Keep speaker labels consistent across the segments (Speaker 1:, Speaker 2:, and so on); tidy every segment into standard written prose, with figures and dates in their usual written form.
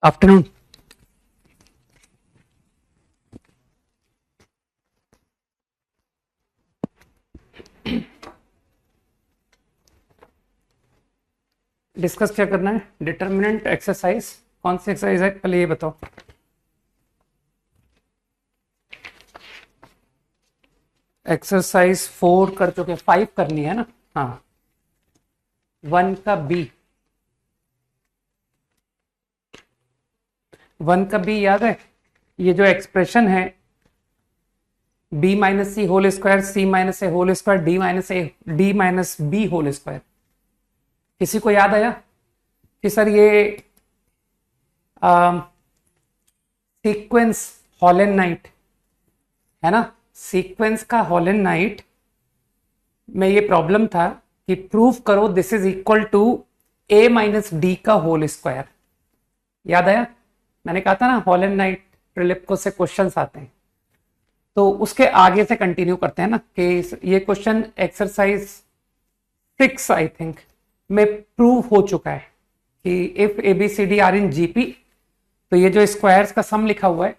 Speaker 1: Afternoon. Discuss क्या करना है? Determinant exercise. कौन सी एक्सरसाइज है पहले ये बताओ। एक्सरसाइज 4 कर चुके, 5 करनी है ना। हाँ, 1 का बी, 1 का बी याद है? ये जो एक्सप्रेशन है b minus c whole square, c minus a whole square, d minus b whole square. किसी को याद आया कि सर ये सीक्वेंस हॉलन-नाइट है ना? सीक्वेंस का हॉलन-नाइट में ये प्रॉब्लम था कि प्रूव करो this is equal to a minus d का होल स्क्वायर। याद आया? मैंने कहा था ना हॉलन-नाइट प्रिलिप्को से क्वेश्चंस आते हैं, तो उसके आगे से कंटिन्यू करते हैं ना कि ये क्वेश्चन एक्सरसाइज 6 आई थिंक में प्रूव हो चुका है कि if a B c d are in GP, तो ये जो स्क्वायर्स का सम लिखा हुआ है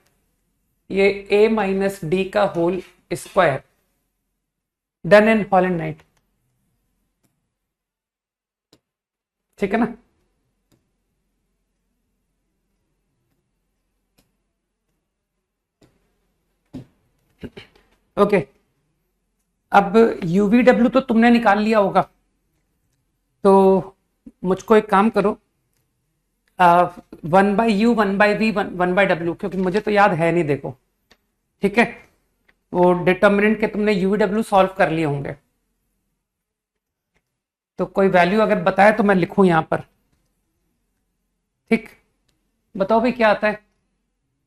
Speaker 1: ये a माइनस डी का होल स्क्वायर डन इन हॉलन-नाइट। ठीक है ना? ओके, अब यूवीडब्ल्यू तो तुमने निकाल लिया होगा, तो मुझको एक काम करो, 1 by u, 1 by v, 1 by डब्ल्यू, क्योंकि मुझे तो याद है नहीं। देखो ठीक है, वो डिटर्मिनेंट के तुमने यूवीडब्ल्यू सॉल्व कर लिए होंगे, तो कोई वैल्यू अगर बताए तो मैं लिखूं यहां पर। ठीक, बताओ भाई क्या आता है?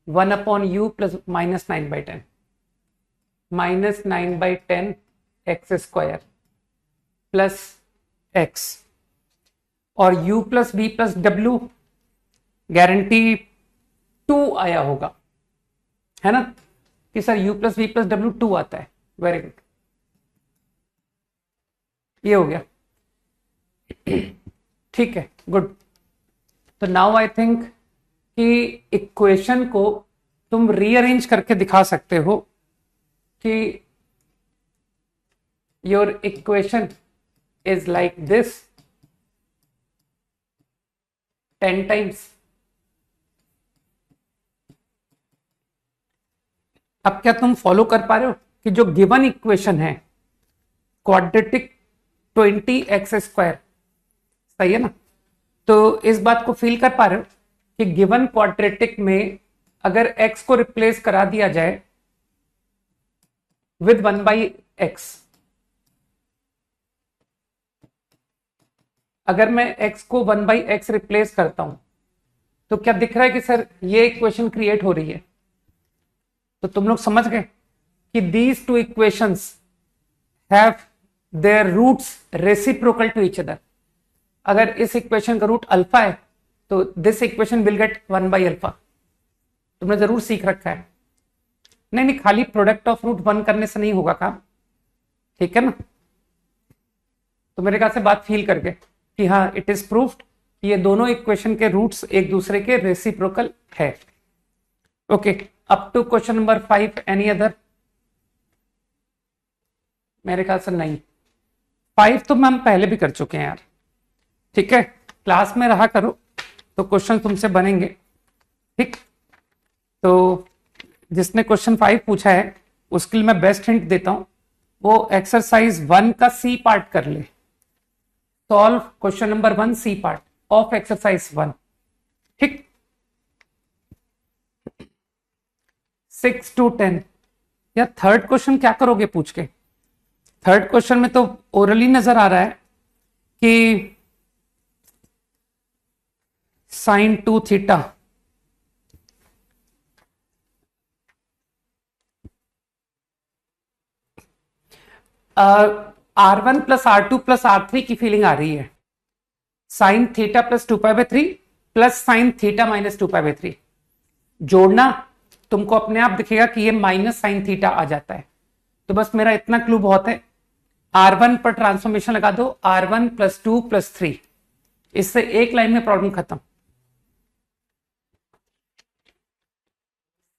Speaker 1: 1 upon u plus -9/10, -9/10 x square plus x, और u प्लस वी प्लस डब्ल्यू गारंटी 2 आया होगा, है ना? कि sir u plus v plus डब्ल्यू 2 आता है। वेरी गुड, ये हो गया। ठीक है, गुड। तो नाउ आई थिंक कि इक्वेशन को तुम रीअरेंज करके दिखा सकते हो कि your equation is like this 10 times. अब क्या तुम फॉलो कर पा रहे हो कि जो गिवन इक्वेशन है क्वाड्रेटिक 20x स्क्वायर, सही है ना? तो इस बात को फील कर पा रहे हो कि गिवन क्वाड्रेटिक में अगर x को रिप्लेस करा दिया जाए विद 1/x, अगर मैं x को 1/x रिप्लेस करता हूं तो क्या दिख रहा है कि सर ये इक्वेशन क्रिएट हो रही है। तो तुम लोग समझ गए कि these two equations have their roots reciprocal to each other. अगर इस इक्वेशन का रूट अल्फा है तो दिस इक्वेशन विल गेट 1/अल्फा। तुमने जरूर सीख रखा है। नहीं, खाली प्रोडक्ट ऑफ रूट 1 करने से नहीं होगा काम, ठीक है ना? तो मेरे ख्याल से बात फील करके कि हाँ इट इज प्रूव्ड ये दोनों इक्वेशन के रूट्स एक दूसरे के रेसिप्रोकल है। Okay, up to question number 5 any other? मेरे ख्याल से नहीं। 5 तो हम पहले भी कर चुके हैं यार। ठीक है, क्लास में रहा करो तो क्वेश्चन तुमसे बनेंगे। ठीक, तो जिसने क्वेश्चन 5 पूछा है उसके लिए मैं बेस्ट हिंट देता हूं, वो एक्सरसाइज 1 का सी पार्ट कर ले। Solve question number 1 C part of exercise 1। ठीक, 6 to 10। या थर्ड क्वेश्चन क्या करोगे पूछ के? थर्ड क्वेश्चन में तो ओरली नजर आ रहा है कि sin 2 theta R1 plus R2 plus R3 की फीलिंग आ रही है। Sine theta plus 2π/3 plus sine theta minus 2π/3 जोड़ना तुमको अपने आप दिखेगा कि ये माइनस साइन थीटा आ जाता है। तो बस मेरा इतना क्लू बहुत है, R1 पर ट्रांसफॉर्मेशन लगा दो, R1 प्लस 2 प्लस 3, इससे एक लाइन में प्रॉब्लम खत्म।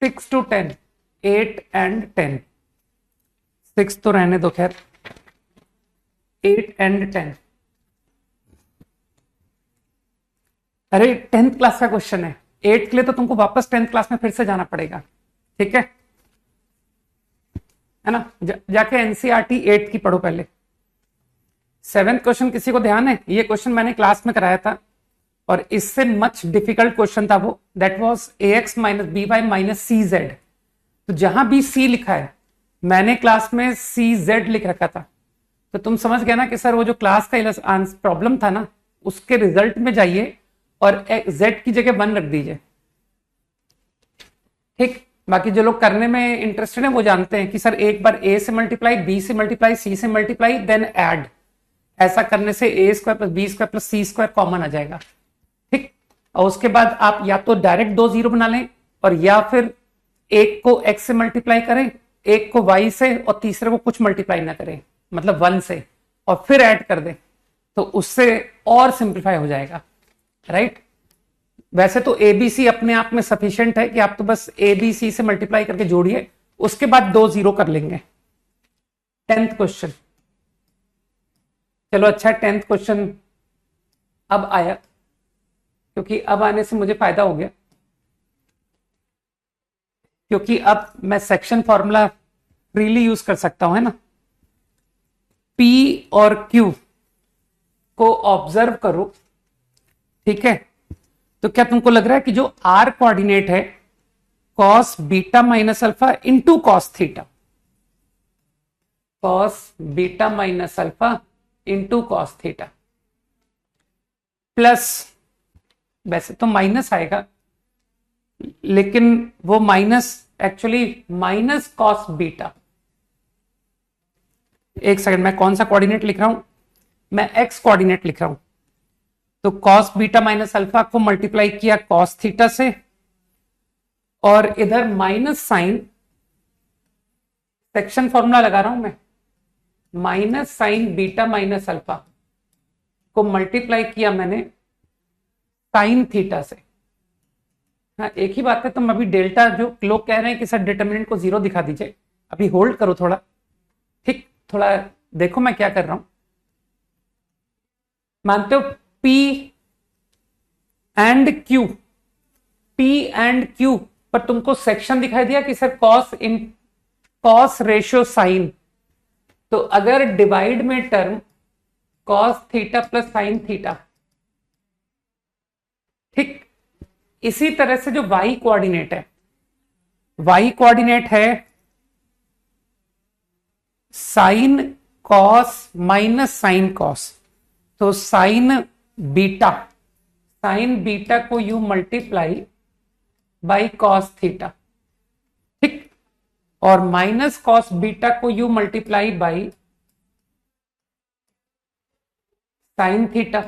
Speaker 1: 6 to 10, 8 and 10, 6 तो रहने दो खैर, 8 and 10। अरे 10th क्लास का क्वेश्चन है, 8 के लिए तो तुमको वापस 10th क्लास में फिर से जाना पड़ेगा, ठीक है ना। जाके एनसीईआरटी 8 की पढ़ो पहले। 7th क्वेश्चन किसी को ध्यान है? ये क्वेश्चन मैंने क्लास में कराया था और इससे मच डिफिकल्ट क्वेश्चन था वो, that was ax minus b y minus c z. तो जहां भी सी लिखा है मैंने क्लास में सी जेड लिख रखा था, तो तुम समझ गए ना कि सर वो जो क्लास का प्रॉब्लम था ना उसके रिजल्ट में जाइए और जेड की जगह 1 रख दीजिए, ठीक। बाकी जो लोग करने में इंटरेस्टेड है वो जानते हैं कि सर एक बार ए से मल्टीप्लाई, बी से मल्टीप्लाई, सी से मल्टीप्लाई, देन ऐड, ऐसा करने से a square plus b square plus c square common आ जाएगा, ठीक। और उसके बाद आप या तो डायरेक्ट 2 जीरो बना लें और या फिर एक को x से मल्टीप्लाई करें, एक को y से और तीसरे को कुछ मल्टीप्लाई ना करें, मतलब 1 से, और फिर ऐड कर दें, तो उससे और सिंप्लीफाई हो जाएगा, राइट। वैसे तो ABC अपने आप में सफिशिएंट है कि आप तो बस ABC से मल्टीप्लाई करके जोड़िए, उसके बाद 2 जीरो कर लेंगे। 10th क्वेश्चन, चलो अच्छा 10th क्वेश्चन अब आया, क्योंकि अब आने से मुझे फायदा हो गया, क्योंकि अब मैं सेक्शन फॉर्मूला फ्रीली यूज कर सकता हूं, है ना। P और Q को ऑब्जर्व करो, ठीक है। तो क्या तुमको लग रहा है कि जो R कोऑर्डिनेट है cos beta minus alpha into cos theta, cos beta minus alpha into cos theta, plus, वैसे तो माइनस आएगा लेकिन वो minus actually minus cos beta. एक सेकंड, मैं कौन सा कोऑर्डिनेट लिख रहा हूं? मैं एक्स कोऑर्डिनेट लिख रहा हूं। तो कॉस बीटा माइनस अल्फा को मल्टीप्लाई किया कॉस थीटा से, और इधर माइनस साइन, सेक्शन फॉर्मूला लगा रहा हूं मैं, minus sign beta minus alpha को मल्टीप्लाई किया मैंने साइन थीटा से। हाँ एक ही बात है, तुम अभी डेल्टा, जो लोग कह रहे हैं कि सर डिटर्मिनेंट को 0 दिखा दीजिए, अभी होल्ड करो थोड़ा, ठीक। थोड़ा देखो मैं क्या कर रहा हूं। मानते हो P and Q, P and Q पर तुमको सेक्शन दिखाई दिया कि सर कॉस रेशियो साइन, तो अगर डिवाइड में term cos theta plus sine theta, ठीक। इसी तरह से जो y कोऑर्डिनेट है, y कोऑर्डिनेट है sine cos minus sine cos, तो साइन बीटा को you multiply by cos theta, ठीक। और माइनस कॉस बीटा को you multiply by sine theta.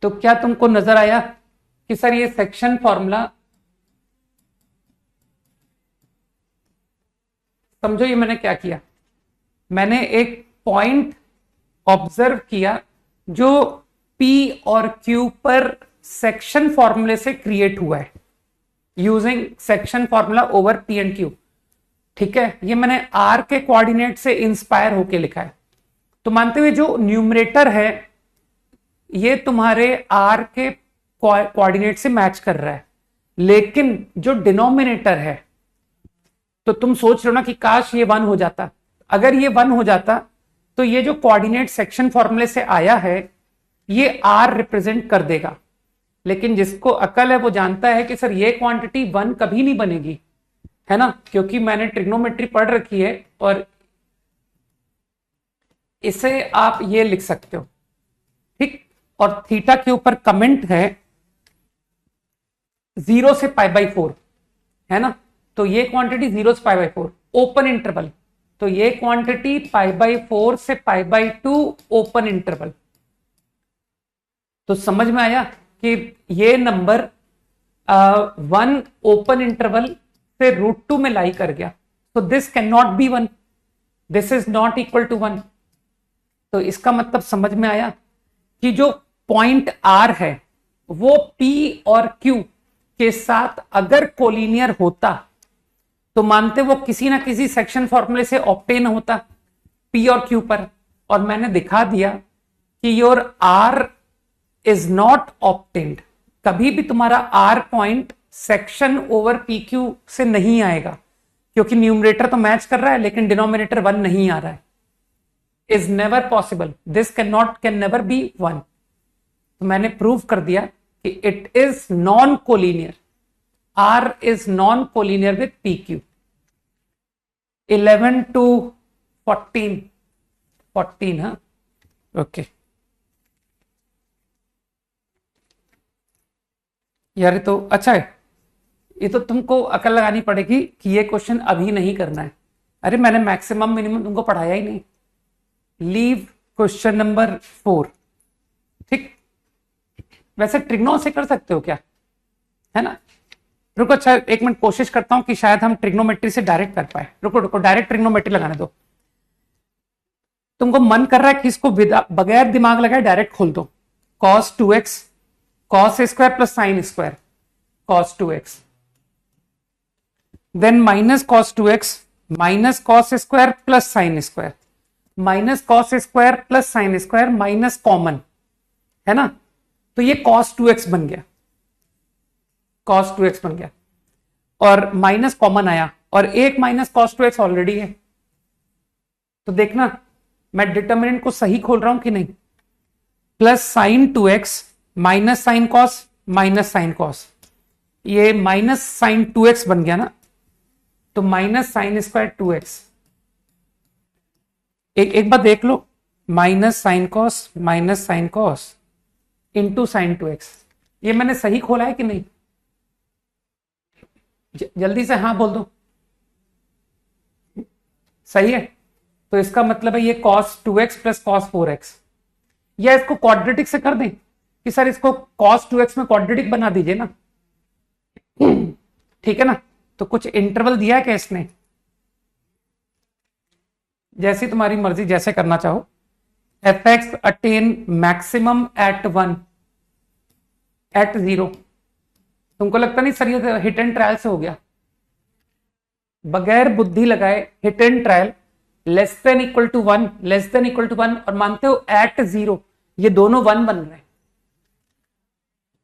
Speaker 1: तो क्या तुमको नजर आया कि सर ये सेक्शन फॉर्मूला, समझो ये मैंने क्या किया, मैंने एक पॉइंट ऑब्जर्व किया जो P और Q पर सेक्शन फॉर्मूले से क्रिएट हुआ है, using section formula over P and Q, ठीक है। ये मैंने R के कोऑर्डिनेट से इंस्पायर होके लिखा है। तो मानते हुए जो न्यूमरेटर है ये तुम्हारे R के कोऑर्डिनेट से मैच कर रहा है, लेकिन जो डिनोमिनेटर है, तो तुम सोच रहे हो ना कि काश ये 1 हो जाता। अगर ये 1 हो जाता तो ये जो कोऑर्डिनेट सेक्शन फॉर्मूले से आया है ये R रिप्रेजेंट कर देगा, लेकिन जिसको अकल है वो जानता है कि सर ये क्वांटिटी 1 कभी नहीं बनेगी, है ना, क्योंकि मैंने ट्रिग्नोमेट्री पढ़ रखी है। और इसे आप ये लिख सकते हो, ठीक। और थीटा के ऊपर कमेंट है 0 से π/4, है ना। तो ये क्वांटिटी 0 से π/4 ओपन इंटरवल, तो ये क्वांटिटी π/4 से π/2 ओपन इंटरवल। तो समझ में आया कि ये नंबर 1 ओपन इंटरवल से √2 में लाई कर गया, तो this can not be 1, this is not equal to 1। तो इसका मतलब समझ में आया कि जो पॉइंट R है वो P और Q के साथ अगर कोलिनियर होता तो मानते वो किसी ना किसी सेक्शन फॉर्मूले से ऑप्टेन होता पी और क्यू पर, और मैंने दिखा दिया कि your R is not obtained. कभी भी तुम्हारा R point section over P Q से नहीं आएगा, क्योंकि न्यूमरेटर तो मैच कर रहा है लेकिन डिनोमिनेटर 1 नहीं आ रहा है। Is never possible, this can never be 1। तो मैंने प्रूव कर दिया कि it is non collinear, R is non collinear with P Q. 11 to 14, 14, हाँ, ओके। यार ये तो अच्छा है, ये तो तुमको अकल लगानी पड़ेगी कि ये क्वेश्चन अभी नहीं करना है। अरे मैंने मैक्सिमम मिनिमम तुमको पढ़ाया ही नहीं। लीव क्वेश्चन नंबर 4, ठीक। वैसे ट्रिग्नो से कर सकते हो क्या, है ना? रुको, अच्छा एक मिनट कोशिश करता हूं कि शायद हम ट्रिग्नोमेट्री से डायरेक्ट कर पाए। रुको रुको, डायरेक्ट ट्रिग्नोमेट्री लगाने दो। तुमको मन कर रहा है कि इसको बगैर दिमाग लगाए डायरेक्ट खोल दो। cos 2x cos square plus sine square cos 2x, then minus cos 2x minus cos square plus sine square, minus cos square plus sine square minus common, है ना? तो ये cos 2x बन गया, cos 2x बन गया, और minus common आया, और एक माइनस cos 2x ऑलरेडी है। तो देखना मैं डिटर्मिनेंट को सही खोल रहा हूं कि नहीं। Plus sign 2x minus sine cos minus sine cos, ये माइनस साइन 2x बन गया ना, तो माइनस साइन स्क्वायर 2x। एक बार देख लो, minus sine cos into sine 2x। ये मैंने सही खोला है कि नहीं? जल्दी से हाँ बोल दो, सही है। तो इसका मतलब है ये cos 2x plus cos 4x, या इसको क्वाड्रेटिक से कर दें कि सर इसको cos 2x में क्वाड्रेटिक बना दीजिए ना, ठीक है ना? तो कुछ इंटरवल दिया है क्या इसने? जैसी तुम्हारी मर्जी, जैसे करना चाहो। fx attain maximum at 1 at 0। तुमको लगता नहीं सर ये हिट एंड ट्रायल से हो गया? बगैर बुद्धि लगाए hit and trial, less than equal to 1, less than equal to 1, और मानते हो एट 0, ये दोनों 1 बन रहे हैं,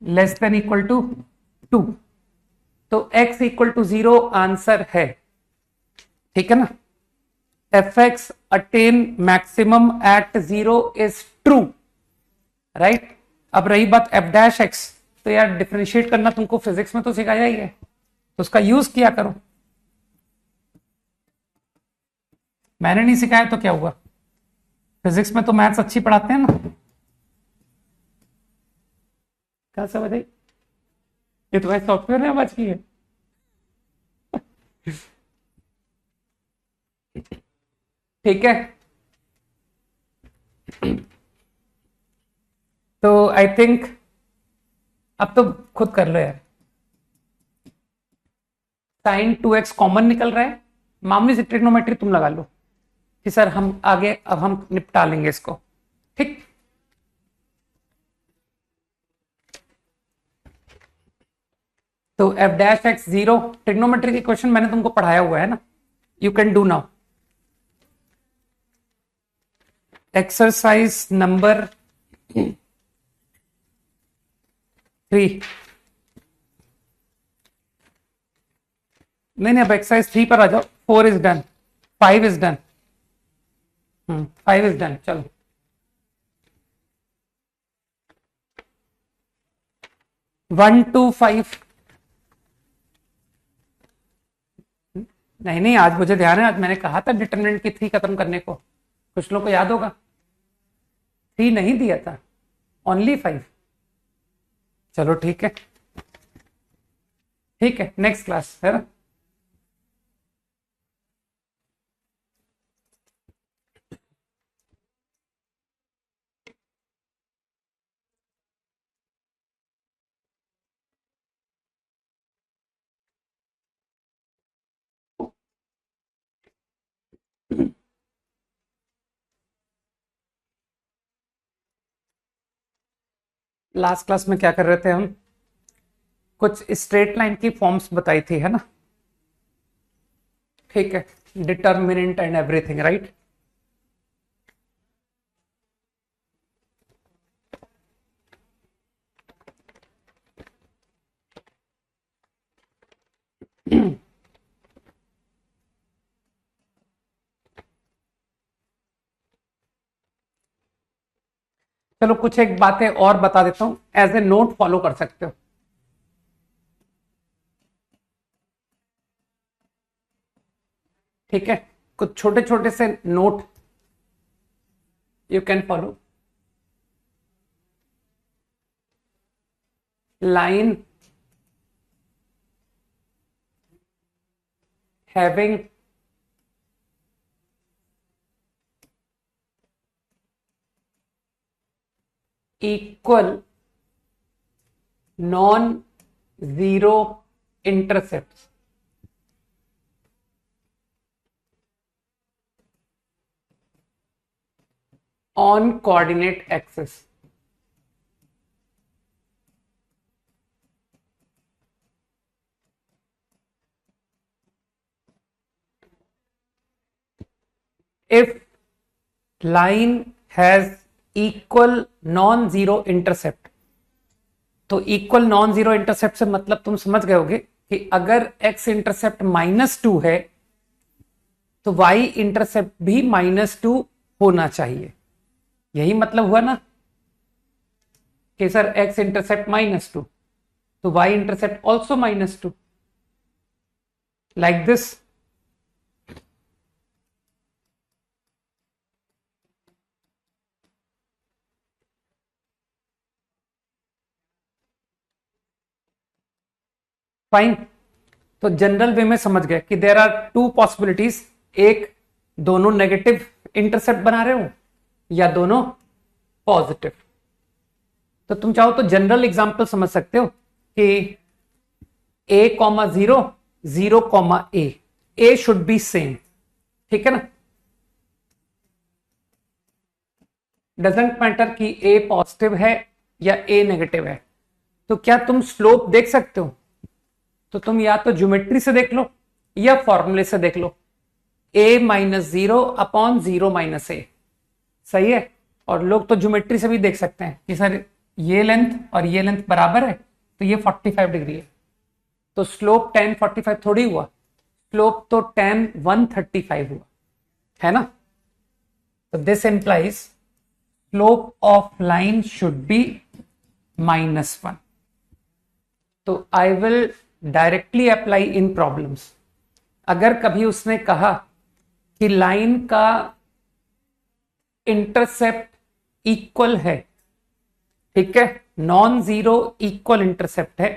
Speaker 1: लेस देन इक्वल टू 2, तो x इक्वल टू 0 आंसर है, ठीक है ना? fx attain maximum at 0 is true, right. अब रही बात f डैश x, तो यार डिफरेंशिएट करना तुमको फिजिक्स में तो सिखाया ही है, तो उसका यूज किया करो। मैंने नहीं सिखाया तो क्या हुआ, फिजिक्स में तो मैथ्स अच्छी पढ़ाते हैं ना। क्या समझ आई? ये तो भाई सॉफ्टवेयर ने आवाज की है। ठीक है, तो आई थिंक अब तो खुद कर लो यार। साइन 2x कॉमन निकल रहा है, मामूली सी ट्रिग्नोमेट्री तुम लगा लो कि सर हम आगे अब हम निपटा लेंगे इसको, ठीक। तो f डैश एक्स 0, ट्रिग्नोमेट्री के क्वेश्चन मैंने तुमको पढ़ाया हुआ है ना, you can do now. Exercise number 3, नहीं अब एक्सरसाइज 3 पर आ जाओ। 4 is done, 5 is done, 5 is done. चलो 1 to 5, नहीं आज मुझे ध्यान है, आज मैंने कहा था डिटरमिनेंट की 3 खत्म करने को, कुछ लोगों को याद होगा। 3 नहीं दिया था, ओनली 5। चलो ठीक है, ठीक है, नेक्स्ट क्लास है ना। लास्ट क्लास में क्या कर रहे थे हम? कुछ स्ट्रेट लाइन की फॉर्म्स बताई थी, है ना? ठीक है, डिटर्मिनेंट एंड एवरीथिंग, राइट? चलो कुछ एक बातें और बता देता हूं, एज ए नोट फॉलो कर सकते हो। ठीक है, कुछ छोटे छोटे से note you can follow. Line having equal non-zero intercepts on coordinate axis. If line has equal non-zero intercept, तो इक्वल नॉन जीरो इंटरसेप्ट से मतलब तुम समझ गए होगे कि अगर x इंटरसेप्ट -2 है तो y इंटरसेप्ट भी -2 होना चाहिए। यही मतलब हुआ ना कि सर x इंटरसेप्ट -2 तो y intercept also -2, like this. Fine, तो जनरल वे में समझ गए कि देर आर टू पॉसिबिलिटीज, एक दोनों नेगेटिव इंटरसेप्ट बना रहे हो या दोनों पॉजिटिव। तो तुम चाहो तो जनरल एग्जांपल समझ सकते हो कि a, 0, 0, a should be same, ठीक है ना? डजंट मैटर कि a पॉजिटिव है या a नेगेटिव है। तो क्या तुम स्लोप देख सकते हो? तो तुम या तो ज्योमेट्री से देख लो या फॉर्मूले से देख लो, a -0 अपॉन 0 - a, सही है। और लोग तो ज्योमेट्री से भी देख सकते हैं कि सर ये लेंथ और ये लेंथ बराबर है तो ये 45 डिग्री है, तो स्लोप tan 45 थोड़ी हुआ, स्लोप तो tan 135 हुआ, है ना? तो this implies slope of line should be -1। तो I will directly apply in problems. अगर कभी उसने कहा कि लाइन का इंटरसेप्ट इक्वल है, ठीक है, नॉन जीरो इक्वल इंटरसेप्ट है,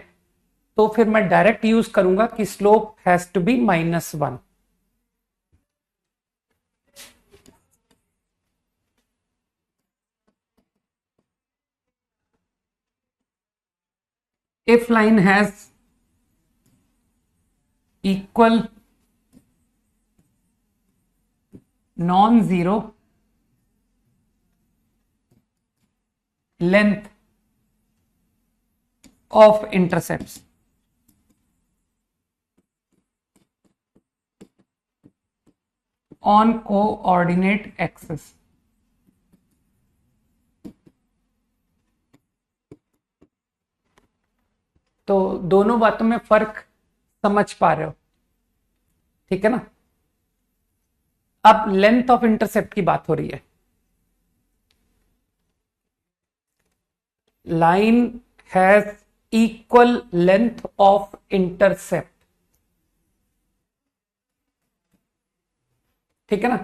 Speaker 1: तो फिर मैं डायरेक्ट यूज करूंगा कि slope has to be -1। if line has equal non-zero length of intercepts on coordinate axis, तो दोनों बातों में फर्क समझ पा रहे हो, ठीक है ना? अब लेंथ ऑफ इंटरसेप्ट की बात हो रही है। Line has equal length of intercept, ठीक है ना?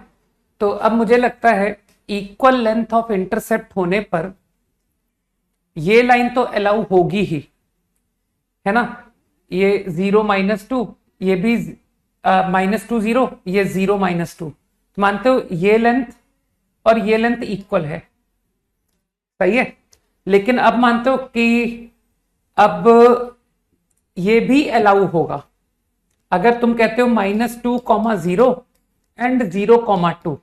Speaker 1: तो अब मुझे लगता है इक्वल लेंथ ऑफ इंटरसेप्ट होने पर ये लाइन तो अलाउ होगी ही, है ना? ये 0 -2, ये भी -2 0, ये 0 -2, मानते हो ये लेंथ और ये लेंथ इक्वल है, सही है। लेकिन अब मानते हो कि अब ये भी अलाउ होगा। अगर तुम कहते हो -2, 0 एंड 0, 2,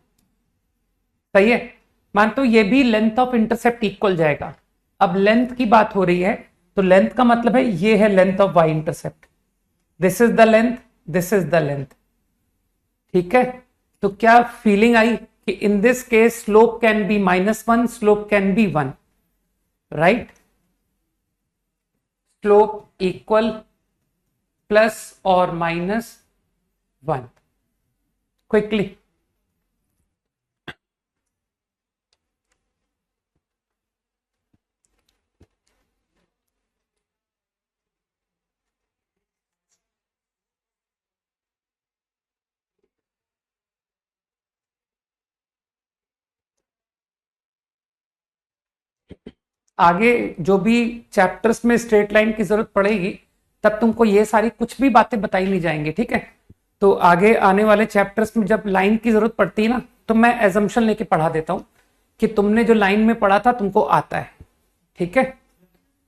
Speaker 1: सही है, मानते हो ये भी लेंथ ऑफ इंटरसेप्ट इक्वल जाएगा। अब लेंथ की बात हो रही है तो लेंथ का मतलब है ये है length of y intercept, this is the length, this is the length. ठीक है, तो क्या फीलिंग आई कि in this case slope can be -1, slope can be 1, right? Slope equal plus और -1 क्विकली। आगे जो भी चैप्टर्स में स्ट्रेट लाइन की जरूरत पड़ेगी तब तुमको ये सारी कुछ भी बातें बताई नहीं जाएंगी, ठीक है? तो आगे आने वाले चैप्टर्स में जब लाइन की जरूरत पड़ती है ना, तो मैं एजम्पशन लेके पढ़ा देता हूं कि तुमने जो लाइन में पढ़ा था तुमको आता है, ठीक है?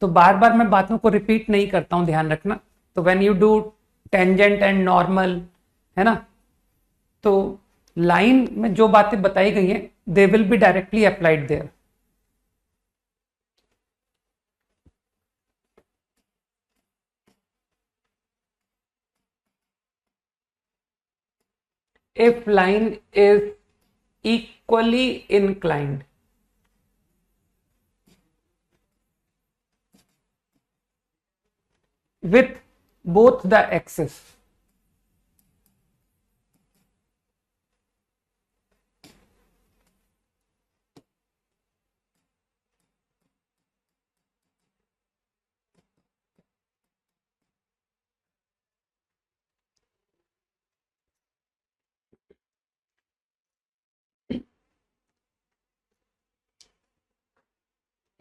Speaker 1: तो बार बार मैं बातों को रिपीट नहीं करता हूं, ध्यान रखना। तो when you do tangent and normal, है ना, तो लाइन में जो बातें बताई गई हैं they will be directly applied there. If line is equally inclined, with both the axes,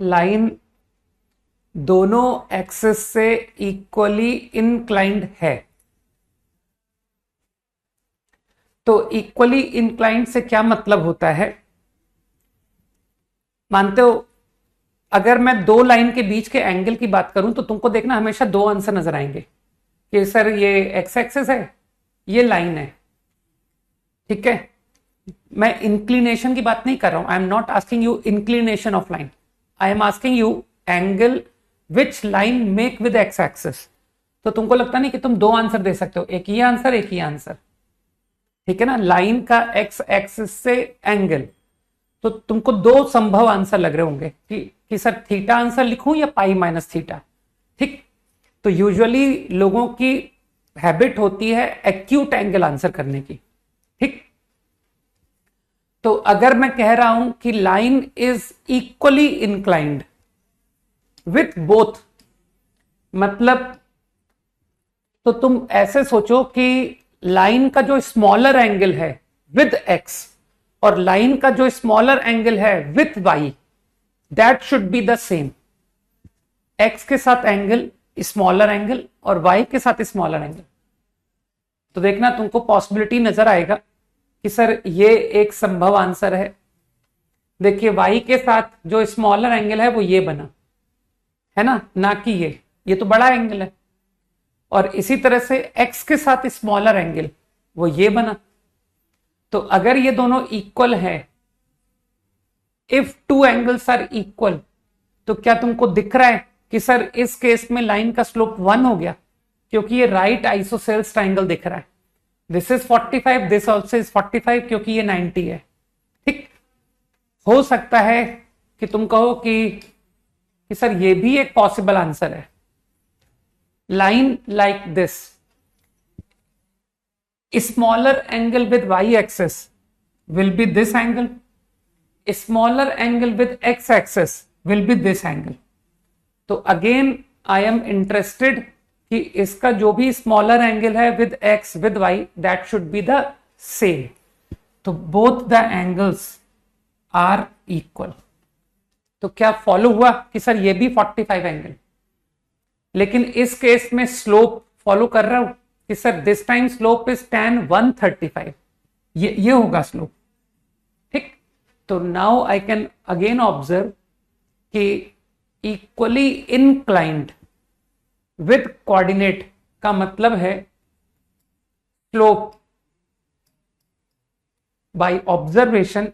Speaker 1: line दोनों एक्सिस से इक्वली इंक्लाइंड है। तो इक्वली इंक्लाइंड से क्या मतलब होता है? मानते हो अगर मैं दो लाइन के बीच के एंगल की बात करूं तो तुमको देखना हमेशा दो आंसर नजर आएंगे कि सर ये एक्स एक्सिस है, ये लाइन है, ठीक है? मैं इंक्लिनेशन की बात नहीं कर रहा हूं। I am not asking you inclination of line, I am asking you angle which line make with x axis. तो तुमको लगता नहीं कि तुम दो आंसर दे सकते हो, एक ही आंसर एक ही आंसर, ठीक है ना? लाइन का एक्स एक्सिस से एंगल, तो तुमको दो संभव आंसर लग रहे होंगे कि सर थीटा आंसर लिखूं या पाई माइनस थीटा, ठीक? तो यूजुअली लोगों की हैबिट होती है एक्यूट एंगल आंसर करने की, ठीक? तो अगर मैं कह रहा हूं कि line is equally inclined with both, मतलब तो तुम ऐसे सोचो कि लाइन का जो स्मॉलर एंगल है विद एक्स और लाइन का जो स्मॉलर एंगल है with y, that should be the same. X के साथ एंगल स्मॉलर एंगल और वाई के साथ स्मॉलर एंगल। तो देखना तुमको पॉसिबिलिटी नजर आएगा कि सर ये एक संभव आंसर है। देखिए वाई के साथ जो स्मॉलर एंगल है वो ये बना है ना कि ये तो बड़ा एंगल है। और इसी तरह से एक्स के साथ स्मॉलर एंगल वो ये बना। तो अगर ये दोनों इक्वल है, if two angles are equal, तो क्या तुमको दिख रहा है कि सर इस केस में लाइन का स्लोप 1 हो गया क्योंकि ये राइट आइसोसेल्स ट्राइंगल दिख रहा है। This is 45, this also is 45 क्योंकि ये 90 है, ठीक? हो सकता है कि तुम कहो कि सर ये भी एक पॉसिबल आंसर है। Line like this, smaller angle with y axis will be this angle, smaller angle with x axis will be this angle. तो अगेन आई एम इंटरेस्टेड कि इसका जो भी स्मॉलर एंगल है with x with y that should be the same. तो both the angles are equal. तो क्या follow हुआ कि सर ये भी 45 एंगल, लेकिन इस केस में स्लोप फॉलो कर रहा हूं कि sir this time slope is tan 135, ये होगा स्लोप, ठीक? तो now I can again observe कि इक्वली इनक्लाइंड विद कोऑर्डिनेट का मतलब है slope by observation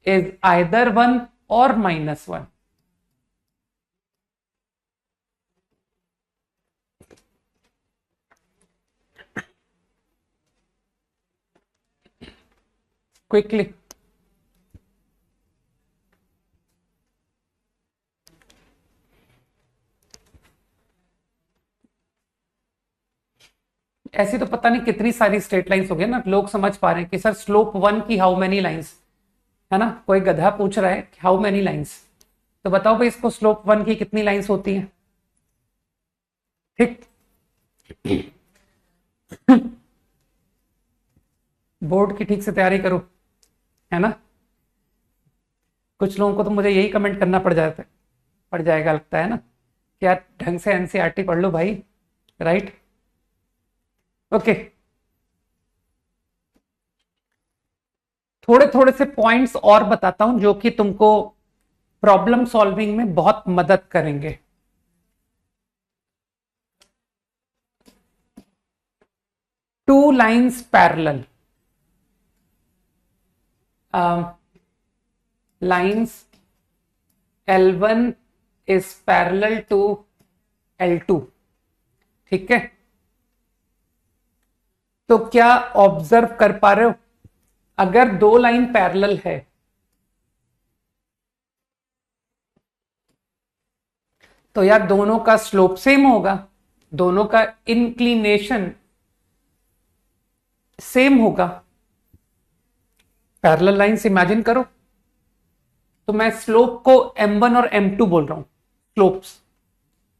Speaker 1: is either 1 और -1। क्विकली। ऐसी तो पता नहीं कितनी सारी स्ट्रेट लाइंस हो गई ना, लोग समझ पा रहे हैं कि सर स्लोप 1 की हाउ मेनी लाइंस, है ना, कोई गधा पूछ रहा है हाउ मेनी लाइंस, तो बताओ भाई इसको स्लोप 1 की कितनी लाइंस होती हैं। ठीक, बोर्ड की ठीक से तैयारी करो, है ना। कुछ लोगों को तो मुझे यही कमेंट करना पड़ जाएगा लगता है ना, क्या ढंग से एनसीईआरटी पढ़ लो भाई, राइट। ओके, थोड़े थोड़े से पॉइंट्स और बताता हूं जो कि तुमको प्रॉब्लम सॉल्विंग में बहुत मदद करेंगे। Two lines parallel, lines L1 is parallel to L2, ठीक है। तो क्या ऑब्जर्व कर पा रहे हो, अगर दो लाइन पैरेलल है तो यार दोनों का स्लोप सेम होगा, दोनों का इंक्लिनेशन सेम होगा। पैरेलल लाइंस इमेजिन करो, तो मैं स्लोप को m1 और m2 बोल रहा हूं, स्लोप्स,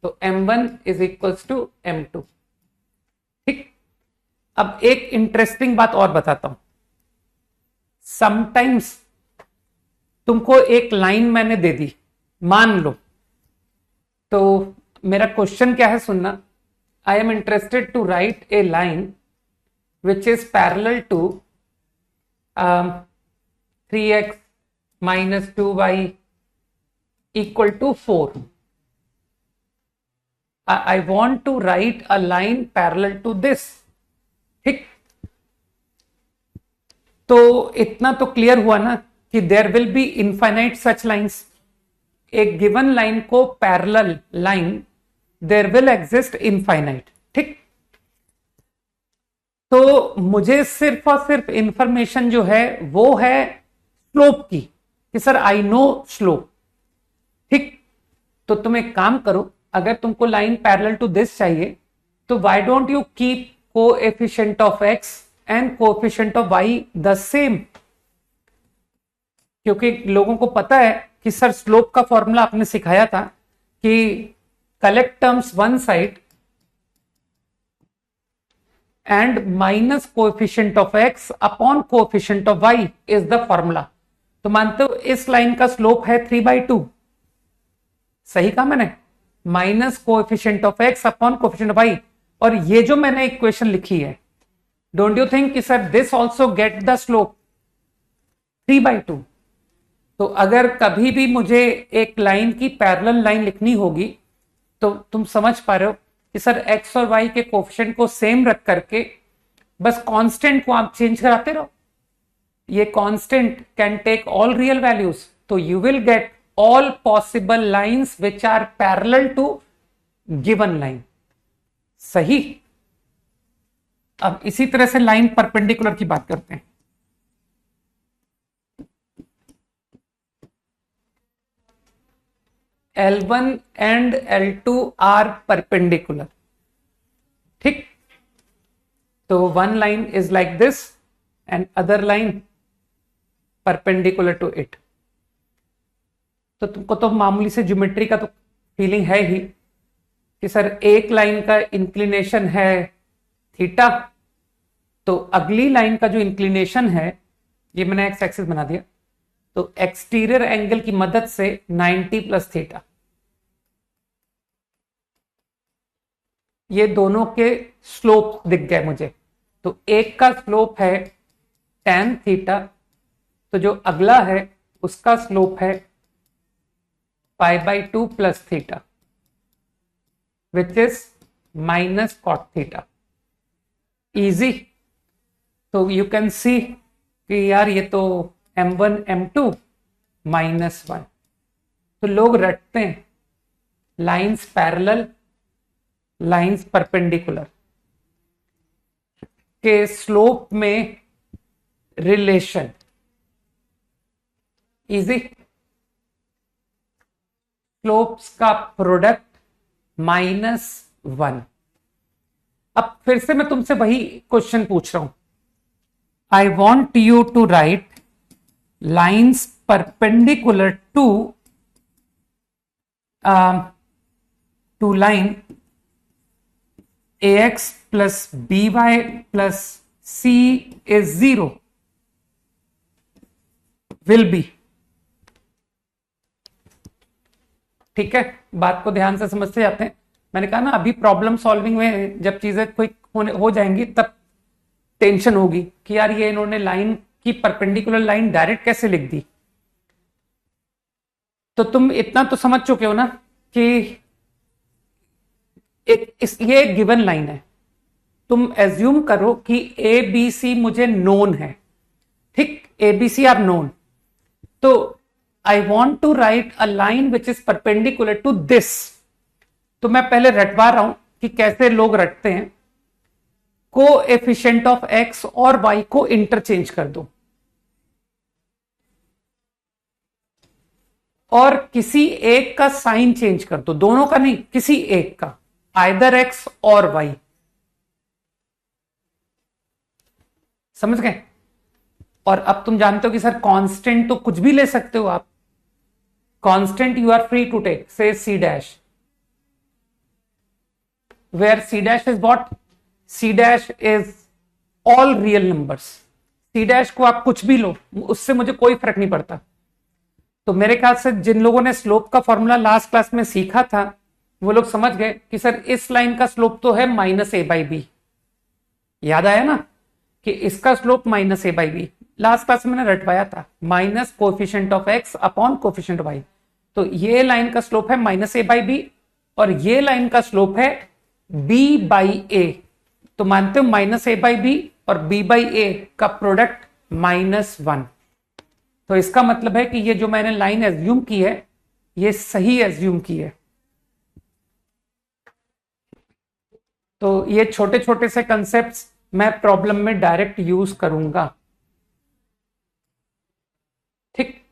Speaker 1: तो m1 is equals to m2। ठीक, अब एक इंटरेस्टिंग बात और बताता हूं। समटाइम्स तुमको एक लाइन मैंने दे दी, मान लो, तो मेरा क्वेश्चन क्या है सुनना, I am interested to write a line which is parallel to 3x minus 2y equal to 4. I want to write a line parallel to this. ठीक, तो इतना तो क्लियर हुआ ना कि there will be infinite such lines. एक given line को parallel line there will exist infinite. ठीक, तो मुझे सिर्फ और सिर्फ इंफॉर्मेशन जो है वो है स्लोप की, कि सर आई नो स्लोप। ठीक, तो तुम एक काम करो, अगर तुमको लाइन पैरेलल टू दिस चाहिए तो why don't you keep coefficient of x and coefficient of y the same. क्योंकि लोगों को पता है कि सर स्लोप का फॉर्मूला आपने सिखाया था कि collect terms one side and minus coefficient of x upon coefficient of y is the formula. तो मानते हो इस लाइन का स्लोप है 3/2, सही कहा मैंने, minus coefficient of x upon coefficient of y। और ये जो मैंने इक्वेशन लिखी है, डोंट यू थिंक कि sir this also get the slope 3/2। तो अगर कभी भी मुझे एक लाइन की पैरेलल लाइन लिखनी होगी तो तुम समझ पा रहे हो कि सर x और y के कोएफिशिएंट को सेम रख करके बस कांस्टेंट को आप चेंज कराते रहो। ये constant can take all real values, तो you will get all possible lines which are parallel to given line. सही, अब इसी तरह से लाइन परपेंडिकुलर की बात करते हैं। L1 and L2 are perpendicular। ठीक, तो one line is like this and other line perpendicular to it। तो तुमको तो मामूली से ज्योमेट्री का तो फीलिंग है ही कि सर एक लाइन का इंक्लिनेशन है थीटा, तो अगली लाइन का जो इंक्लिनेशन है, ये मैंने एक्स एक्सिस बना दिया, तो एक्सटीरियर एंगल की मदद से 90 प्लस थीटा, ये दोनों के स्लोप दिख गए मुझे। तो एक का स्लोप है tan थीटा, तो जो अगला है उसका स्लोप है π/2 plus theta which is minus cot theta. Easy, तो यू कैन सी कि यार ये तो m1 m2 -1। तो लोग रटते हैं लाइंस पैरेलल, लाइंस परपेंडिकुलर के स्लोप में रिलेशन, इजी। स्लोप्स का प्रोडक्ट -1। अब फिर से मैं तुमसे वही क्वेश्चन पूछ रहा हूं। I want you to write lines perpendicular to line ax plus by plus c is 0 will be। ठीक है, बात को ध्यान से समझते जाते हैं। मैंने कहा ना, अभी प्रॉब्लम सॉल्विंग में जब चीजें क्विक हो जाएंगी तब टेंशन होगी कि यार ये इन्होंने लाइन की परपेंडिकुलर लाइन डायरेक्ट कैसे लिख दी। तो तुम इतना तो समझ चुके हो ना कि ये एक गिवन लाइन है। तुम एज्यूम करो कि ए बी सी मुझे नोन है। ठीक, a B c are known. तो I want to write a line which is perpendicular to this. तो मैं पहले रटवा रहा हूं कि कैसे लोग रटते हैं। को एफिशिएंट ऑफ एक्स और वाई को इंटरचेंज कर दो और किसी एक का साइन चेंज कर दो, दोनों का नहीं, किसी एक का, आइदर एक्स और वाई। समझ गए? और अब तुम जानते हो कि सर कांस्टेंट तो कुछ भी ले सकते हो आप। Constant you are free to take, say c dash, where c dash is what? C dash is all real numbers. C dash को आप कुछ भी लो, उससे मुझे कोई फर्क नहीं पड़ता। तो मेरे ख्याल से जिन लोगों ने स्लोप का फॉर्मूला लास्ट क्लास में सीखा था वो लोग समझ गए कि सर इस लाइन का स्लोप तो है -a/b। याद आया ना कि इसका स्लोप -a/b। लास्ट क्लास में मैंने रटवाया था, minus coefficient of x upon coefficient y. तो ये लाइन का स्लोप है -a/b और ये लाइन का स्लोप है b/a। तो मानते हो -a/b और b/a का प्रोडक्ट -1। तो इसका मतलब है कि ये जो मैंने लाइन एज्यूम की है ये सही एज्यूम की है। तो ये छोटे छोटे से कंसेप्ट्स मैं प्रॉब्लम में डायरेक्ट यूज करूंगा। ठीक,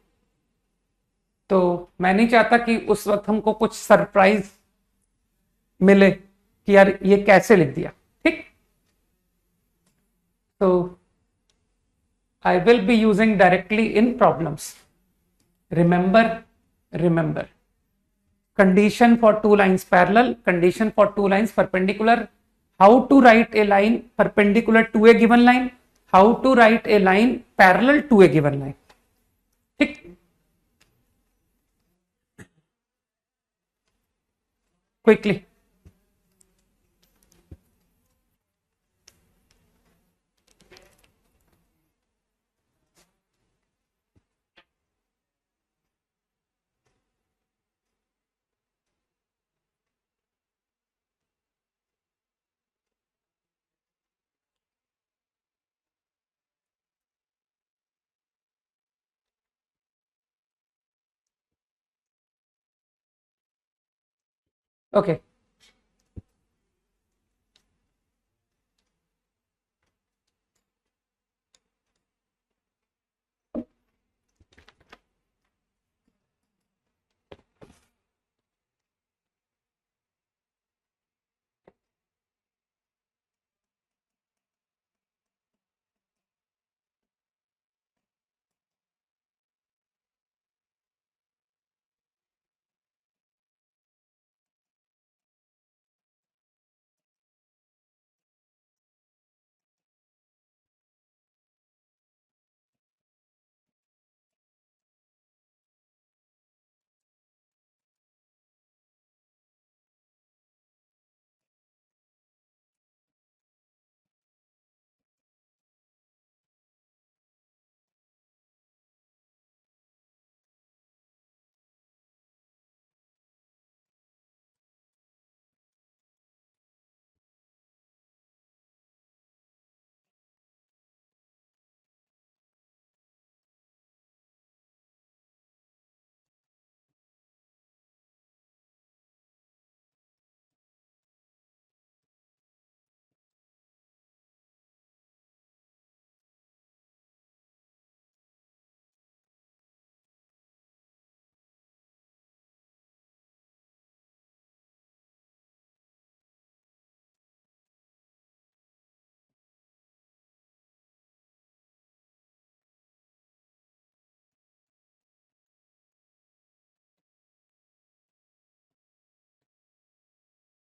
Speaker 1: तो मैं नहीं चाहता कि उस वक्त हमको कुछ सरप्राइज मिले कि यार ये कैसे लिख दिया। ठीक, तो I will be using directly in problems. Remember, condition for two lines parallel, condition for two lines perpendicular, how to write a line perpendicular to a given line, how to write a line parallel to a given line. ठीक, quickly. Okay,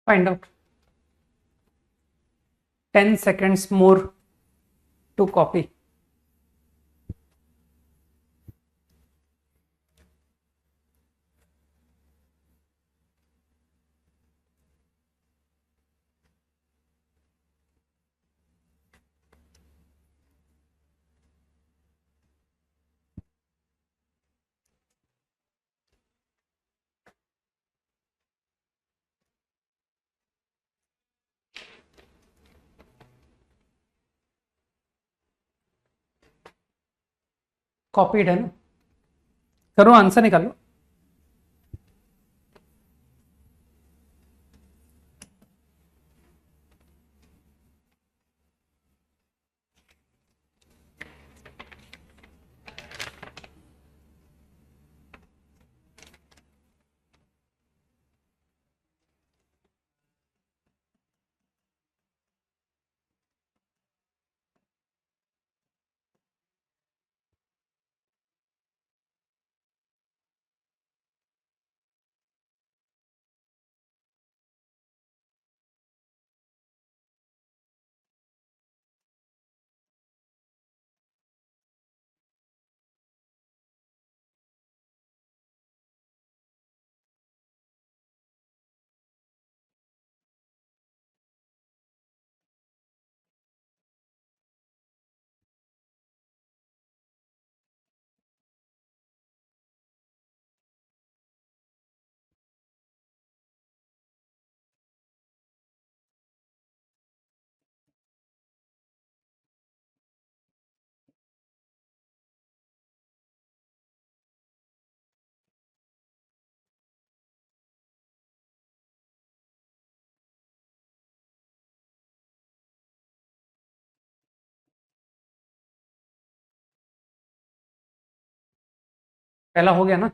Speaker 1: find out. 10 seconds more to copy. Copied है ना, करो answer निकालो. पहला हो गया ना.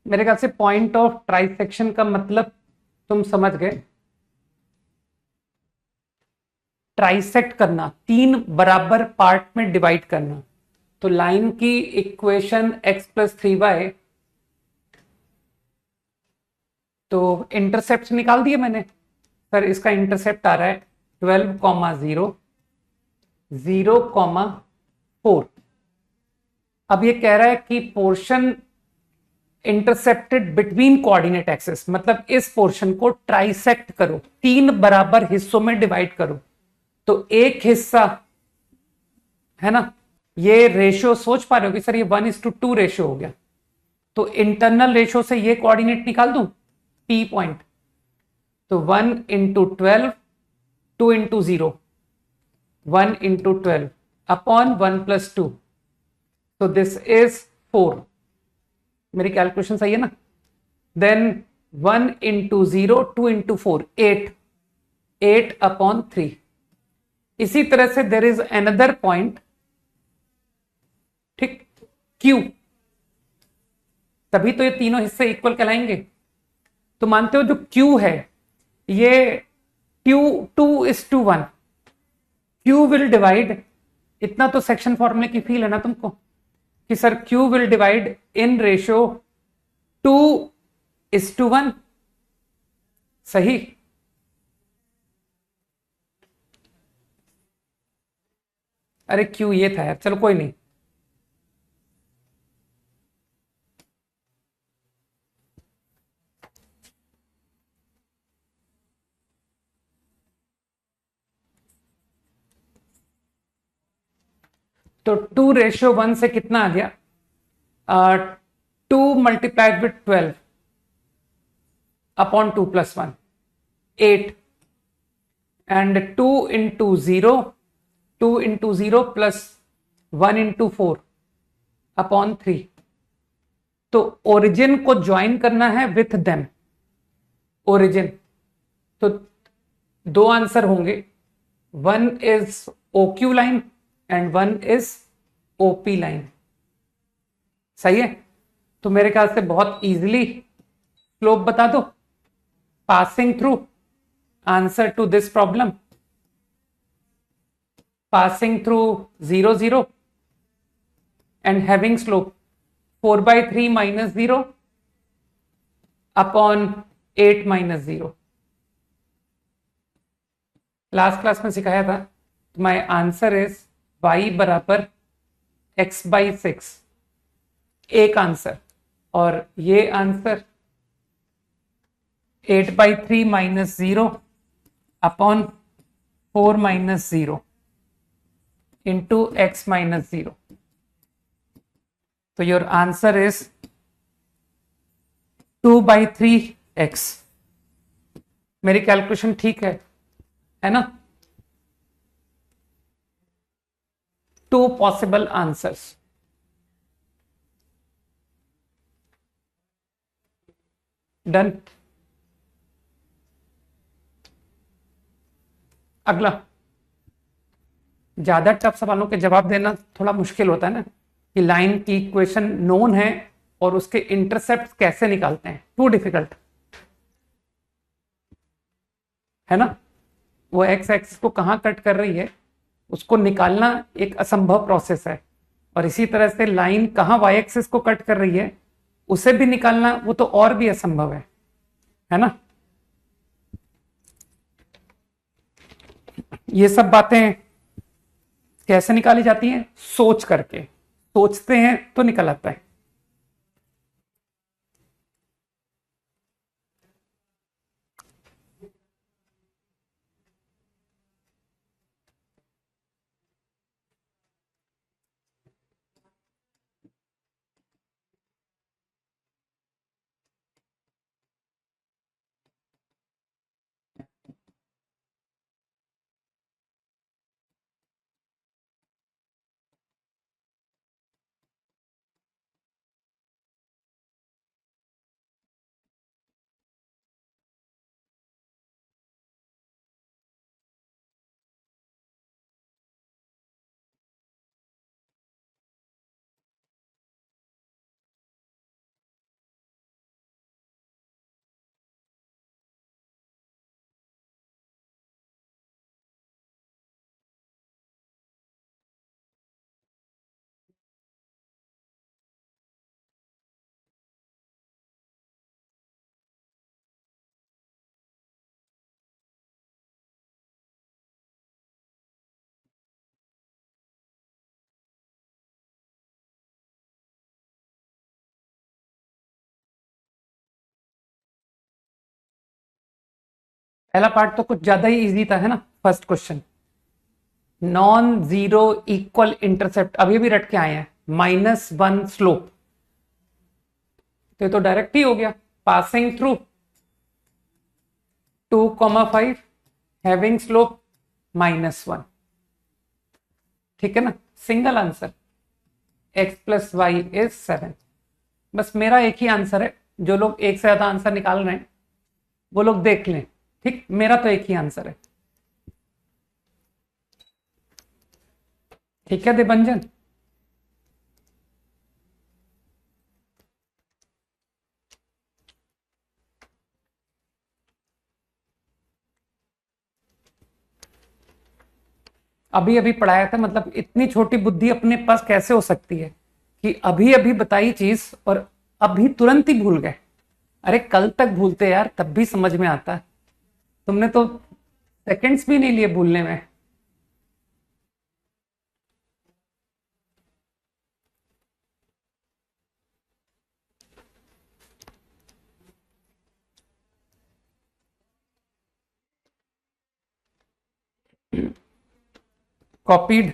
Speaker 1: मेरे ख्याल से पॉइंट ऑफ ट्राइसेक्शन का मतलब तुम समझ गए. ट्राइसेक्ट करना, 3 बराबर पार्ट में डिवाइड करना. तो लाइन की इक्वेशन x+3y, तो इंटरसेप्ट निकाल दिए मैंने. सर इसका इंटरसेप्ट आ रहा है 12,0, 0,4. अब ये कह रहा है कि portion intercepted between coordinate axis, मतलब इस पोर्शन को ट्राइसेक्ट करो, 3 बराबर हिस्सों में डिवाइड करो. तो एक हिस्सा है ना, ये रेशियो सोच पा रहे हो कि सर ये 1:2 रेशियो हो गया. तो इंटरनल रेशियो से ये कोऑर्डिनेट निकाल दूं, P पॉइंट. तो 1 × 12, 2 × 0, 1 × 12 अपॉन 1+2. तो दिस इज 4. मेरी कैलकुलेशन सही है ना. Then 1 × 0, 2 × 4, 8, 8 upon 3. इसी तरह से देर इज अनदर पॉइंट, ठीक, Q. तभी तो ये तीनों हिस्से इक्वल कहलाएंगे. तो मानते हो जो Q है ये 2:1. Q विल डिवाइड, इतना तो सेक्शन फॉर्मूले की फील है ना तुमको कि sir Q will divide in ratio 2:1. सही. अरे Q ये था यार, चलो कोई नहीं. तो 2:1 से कितना आ गया, 2 × 12 अपॉन 2+1, 8. And 2 × 0, 2 × 0 plus 1 × 4 upon 3. तो ओरिजिन को ज्वाइन करना है विथ देम, ओरिजिन. तो 2 आंसर होंगे, 1 is OQ line and 1 is OP line. सही है. तो मेरे ख्याल से बहुत इजीली स्लोप बता दो. Passing through answer to this problem, passing through 0, 0 and having slope 4/3 - 0 upon 8 minus 0। Last class में सिखाया था, माई आंसर इज y बराबर x बाई 6, एक आंसर। और ये answer 8 by 3 minus 0 upon 4 minus 0 into x minus 0। तो your answer is 2 by 3x। मेरी calculation ठीक है ना? 2 पॉसिबल आंसर्स। डन। अगला, ज्यादा टफ सवालों के जवाब देना थोड़ा मुश्किल होता है ना, कि लाइन की इक्वेशन नोन है और उसके इंटरसेप्ट कैसे निकालते हैं, टू डिफिकल्ट है ना। वो एक्स एक्सिस को कहां कट कर रही है उसको निकालना एक असंभव प्रोसेस है, और इसी तरह से लाइन कहां वाई एक्सिस को कट कर रही है उसे भी निकालना वो तो और भी असंभव है ना। ये सब बातें कैसे निकाली जाती हैं? सोच करके, सोचते हैं तो निकल आता है। पहला पार्ट तो कुछ ज्यादा ही इजी था, है ना। First question, non zero equal intercept अभी भी रट के आए हैं, -1 स्लोप, तो ये तो डायरेक्ट ही हो गया, पासिंग थ्रू 2,5 हैविंग स्लोप -1। ठीक है ना, single answer, x plus y is 7। बस मेरा एक ही आंसर है, जो लोग एक से ज्यादा आंसर निकाल रहे हैं वो लोग देख लें। ठीक, मेरा तो एक ही आंसर है। ठीक है दिबंजन। अभी अभी पढ़ाया था, मतलब इतनी छोटी बुद्धि अपने पास कैसे हो सकती है कि अभी अभी बताई चीज और अभी तुरंत ही भूल गए। अरे कल तक भूलते यार, तब भी समझ में आता। तुमने तो सेकंड्स भी नहीं लिए भूलने में। कॉपीड।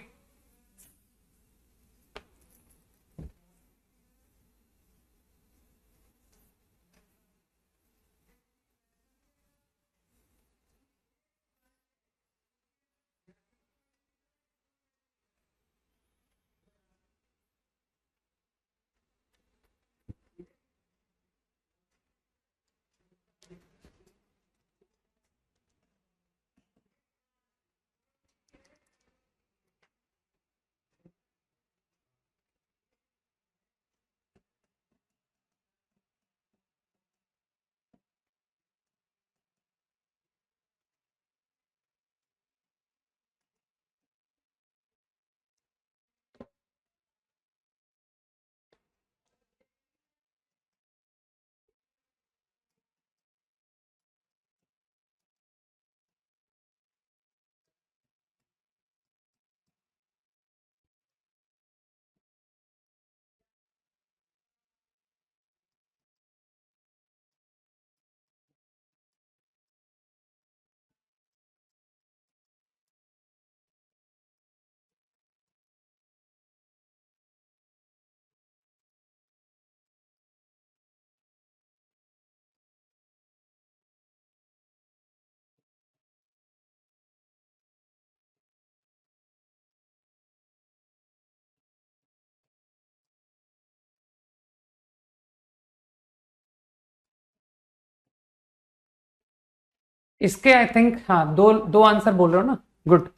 Speaker 1: इसके आई थिंक हाँ दो दो आंसर बोल रहे हो ना, गुड।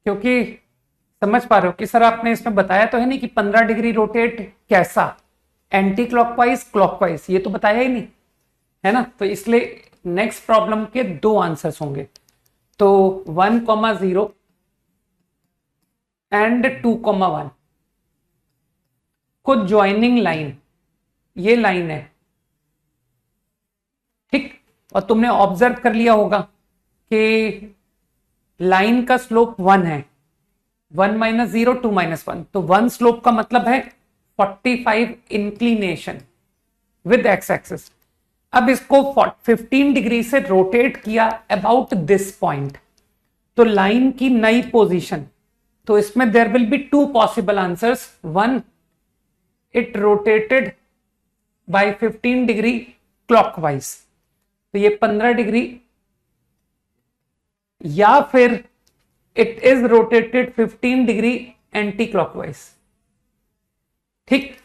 Speaker 1: क्योंकि समझ पा रहे हो कि सर आपने इसमें बताया तो है नहीं कि 15 डिग्री रोटेट कैसा, एंटी क्लॉकवाइज क्लॉकवाइज, ये तो बताया ही नहीं है ना। तो इसलिए नेक्स्ट प्रॉब्लम के दो आंसर्स होंगे, तो 1,0 एंड 2,1 को ज्वाइनिंग लाइन, ये लाइन है ठीक। और तुमने ऑब्जर्व कर लिया होगा कि लाइन का स्लोप 1 है, 1 - 0 2 - 1, तो 1 स्लोप का मतलब है 45 इंक्लिनेशन विद एक्स एक्सिस। अब इसको 15 डिग्री से रोटेट किया अबाउट दिस पॉइंट, तो लाइन की नई पोजीशन, तो इसमें there will be two possible answers. One, it rotated by 15 degree clockwise, तो ये 15 डिग्री, या फिर it is rotated 15 degree anticlockwise. ठीक,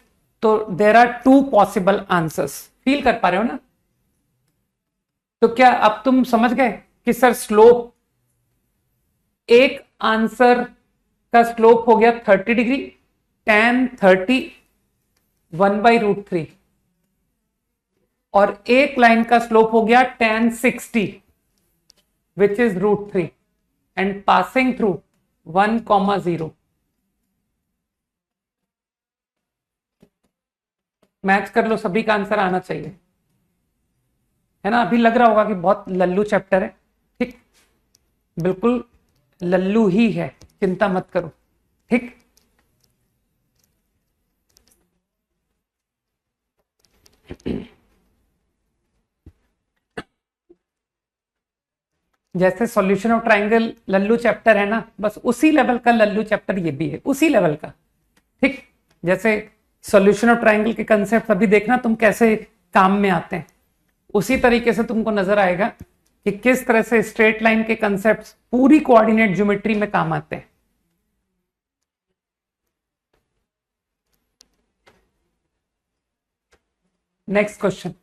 Speaker 1: तो there are two possible answers, feel कर पा रहे हो ना। तो क्या अब तुम समझ गए कि सर स्लोप, एक आंसर का स्लोप हो गया 30 डिग्री, tan 30 1/√3, और एक लाइन का स्लोप हो गया tan 60 which is √3 and passing through 1,0। Match कर लो, सभी का आंसर आना चाहिए, है ना। अभी लग रहा होगा कि बहुत लल्लू चैप्टर है, ठीक, बिल्कुल लल्लू ही है, चिंता मत करो, ठीक। जैसे solution of triangle Lallu chapter है ना, बस उसी लेवल का लल्लू चैप्टर ये भी है, उसी लेवल का, ठीक। जैसे सॉल्यूशन ऑफ ट्राइंगल के कंसेप्ट अभी देखना तुम कैसे काम में आते हैं, उसी तरीके से तुमको नजर आएगा कि किस तरह से स्ट्रेट लाइन के कंसेप्ट पूरी कोऑर्डिनेट ज्योमेट्री में काम आते हैं। Next question.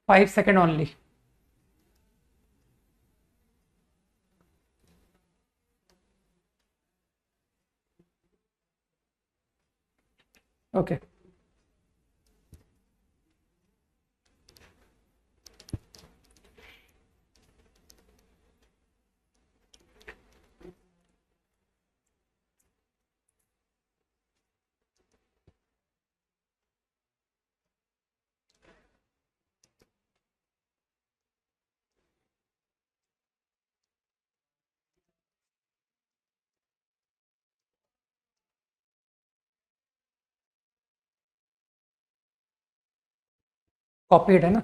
Speaker 1: Five second only. Okay, copied है ना।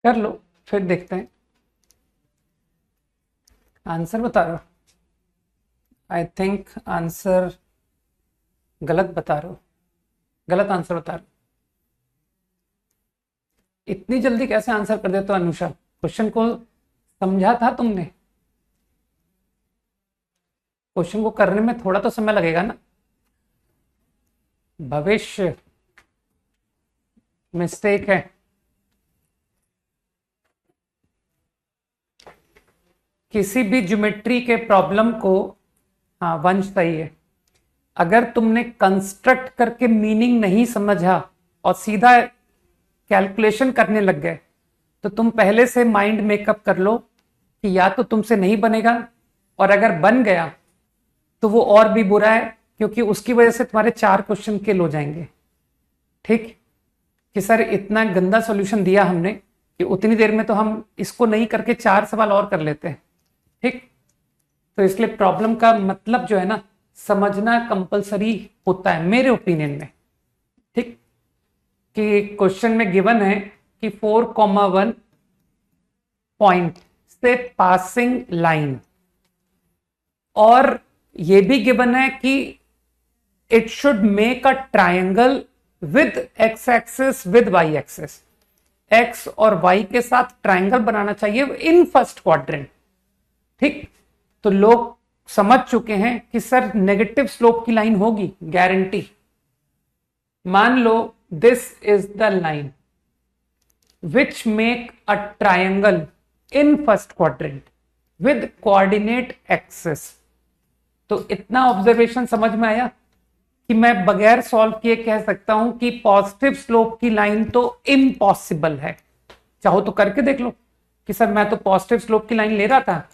Speaker 1: कर लो, फिर देखते हैं। आंसर बता रहे हो? आई थिंक आंसर गलत बता रहे हो, गलत आंसर बता रहे हो। इतनी जल्दी कैसे आंसर कर देते हो अनुषा? क्वेश्चन को समझा था तुमने? क्वेश्चन को करने में थोड़ा तो समय लगेगा ना। भविष्य मिस्टेक है। किसी भी ज्योमेट्री के प्रॉब्लम को, हाँ वंश सही है, अगर तुमने कंस्ट्रक्ट करके मीनिंग नहीं समझा और सीधा कैलकुलेशन करने लग गए, तो तुम पहले से माइंड मेकअप कर लो कि या तो तुमसे नहीं बनेगा, और अगर बन गया तो वो और भी बुरा है, क्योंकि उसकी वजह से तुम्हारे 4 क्वेश्चन किल हो जाएंगे। ठीक कि सर इतना गंदा सॉल्यूशन दिया हमने कि उतनी देर में तो हम इसको नहीं करके 4 सवाल और कर लेते हैं। ठीक, तो इसलिए प्रॉब्लम का मतलब जो है ना, समझना कंपलसरी होता है मेरे ओपिनियन में। ठीक, कि क्वेश्चन में गिवन है कि 4,1 पॉइंट से पासिंग लाइन, और ये भी गिवन है कि it should make a triangle with x axis with y axis, x और वाई के साथ ट्रायंगल बनाना चाहिए इन फर्स्ट क्वाड्रेंट। ठीक, तो लोग समझ चुके हैं कि सर नेगेटिव स्लोप की लाइन होगी, गारंटी। मान लो this is the line which make a triangle in first quadrant with coordinate axis. तो इतना ऑब्जर्वेशन समझ में आया कि मैं बगैर सॉल्व किए कह सकता हूं कि पॉजिटिव स्लोप की लाइन तो इम्पॉसिबल है। चाहो तो करके देख लो कि सर मैं तो पॉजिटिव स्लोप की लाइन ले रहा था,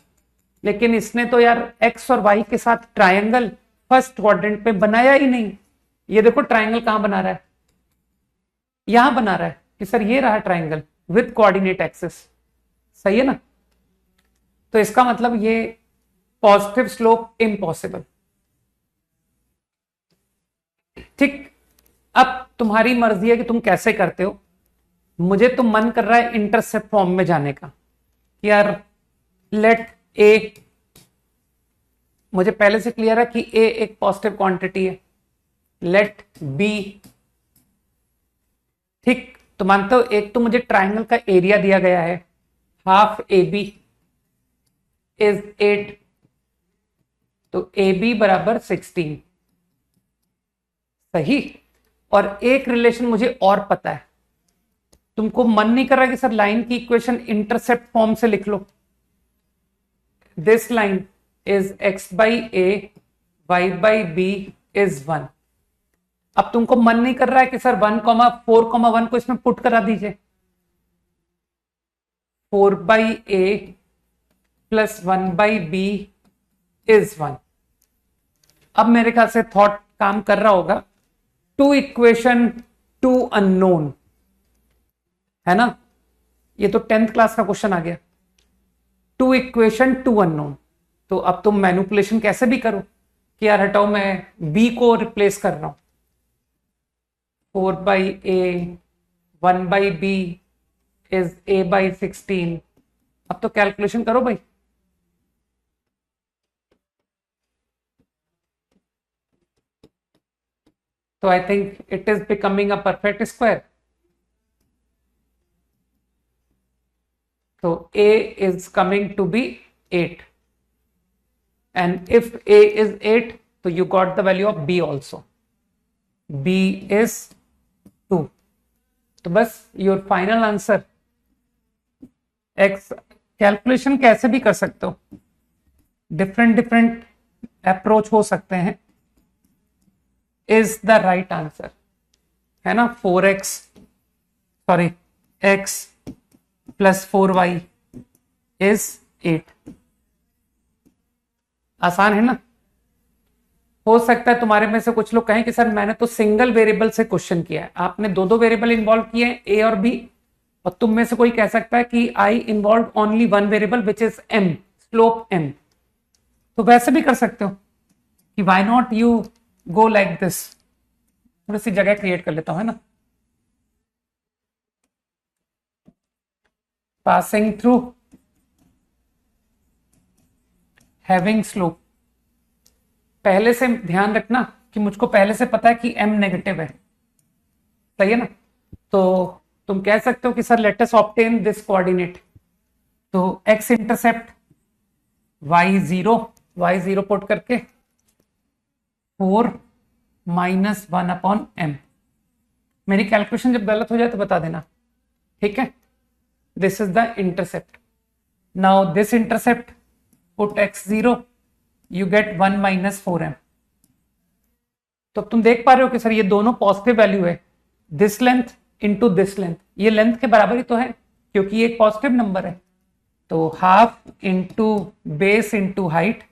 Speaker 1: लेकिन इसने तो यार एक्स और वाई के साथ ट्रायंगल फर्स्ट क्वाड्रेंट पे बनाया ही नहीं। ये देखो ट्रायंगल कहां बना रहा है, यहां बना रहा है कि सर ये रहा ट्रायंगल विद कोऑर्डिनेट एक्सिस। सही है ना? तो इसका मतलब ये पॉजिटिव स्लोप इम्पॉसिबल। ठीक, अब तुम्हारी मर्जी है कि तुम कैसे करते हो। मुझे तो मन कर रहा है इंटरसेप्ट फॉर्म में जाने का। यार लेट ए, मुझे पहले से क्लियर है कि ए एक पॉजिटिव क्वांटिटी है। लेट बी, ठीक, तो मानते हो एक तो मुझे ट्राइंगल का एरिया दिया गया है, हाफ ए बी इज 8, तो ए बी बराबर 16। सही। और एक रिलेशन मुझे और पता है। तुमको मन नहीं कर रहा कि सर लाइन की इक्वेशन इंटरसेप्ट फॉर्म से लिख लो? This line is x by a, y by b is 1। अब तुमको मन नहीं कर रहा है कि सर 1,4,1 को इसमें पुट करा दीजिए। 4 by a plus 1 by b is 1। अब मेरे ख्याल से थॉट काम कर रहा होगा। टू इक्वेशन टू अननोन, है ना? ये तो 10th क्लास का क्वेश्चन आ गया। टू इक्वेशन टू अननोन, तो अब तुम मैनिपुलेशन कैसे भी करो कि यार हटाओ मैं बी को रिप्लेस कर रहा हूं। 4 by a 1 by b is a by 16। अब तो कैलकुलेशन करो भाई। तो I think it is becoming a perfect square. तो a is coming to be 8, and if a is 8, so you got the value of b also. b is 2. तो बस your final answer, x calculation कैसे भी कर सकते हो, different approach हो सकते हैं, इज द राइट आंसर, है ना? 4x sorry x plus 4y is 8। आसान है ना? हो सकता है तुम्हारे में से कुछ लोग कहें कि सर मैंने तो सिंगल वेरिएबल से क्वेश्चन किया है, आपने दो वेरिएबल इन्वॉल्व किए हैं, ए और बी। और तुम में से कोई कह सकता है कि I involve only one variable which is m, slope m. तो वैसे भी कर सकते हो कि why not you go like this. थोड़ी सी जगह क्रिएट कर लेता हूं, है ना? Passing through having slope. पहले से ध्यान रखना कि मुझको पहले से पता है कि m नेगेटिव है, सही है ना। तो तुम कह सकते हो कि sir let us obtain this coordinate. तो x इंटरसेप्ट y0 पुट करके 4 - 1/m। मेरी कैलकुलेशन जब गलत हो जाए तो बता देना, ठीक है। This is the intercept. Now this intercept put x0, you get 1 - 4m। तो तुम देख पा रहे हो कि सर ये दोनों पॉजिटिव वैल्यू है, this length into this length, ये लेंथ के बराबर ही तो है क्योंकि ये एक पॉजिटिव नंबर है। तो half into base into height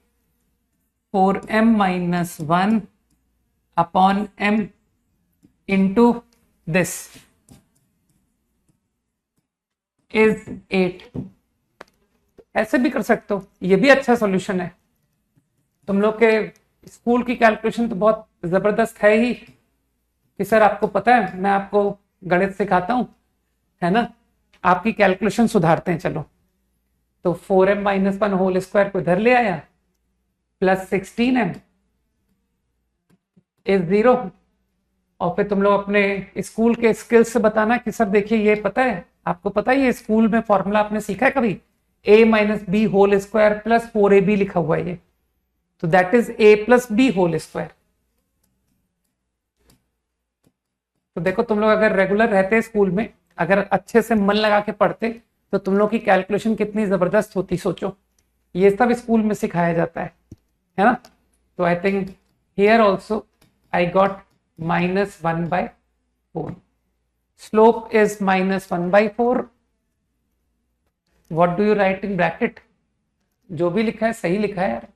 Speaker 1: 4m - 1 upon m into this is 8। ऐसे भी कर सकते हो, ये भी अच्छा सॉल्यूशन है। तुम लोग के स्कूल की कैलकुलेशन तो बहुत जबरदस्त है ही कि सर आपको पता है मैं आपको गणित सिखाता हूं, है ना, आपकी कैलकुलेशन सुधारते हैं। चलो, तो 4m - 1 होल स्क्वायर को इधर ले आया, प्लस 16m इज 0। और फिर तुम लोग अपने स्कूल के स्किल्स से बताना कि सर देखिए ये पता है, आपको पता है ये स्कूल में फॉर्मूला आपने सीखा है कभी, a - b whole square plus 4ab लिखा हुआ है ये, तो that is a plus b whole square. तो देखो तुम लोग अगर रेगुलर रहते स्कूल में, अगर अच्छे से मन लगा के पढ़ते, तो तुम लोग की कैलकुलेशन कितनी जबरदस्त होती, सोचो। ये सब स्कूल में सिखाया जाता है ना। तो I think here also I got -1/4। Slope is -1/4। What do you right in bracket? जो भी लिखा है सही लिखा है यार,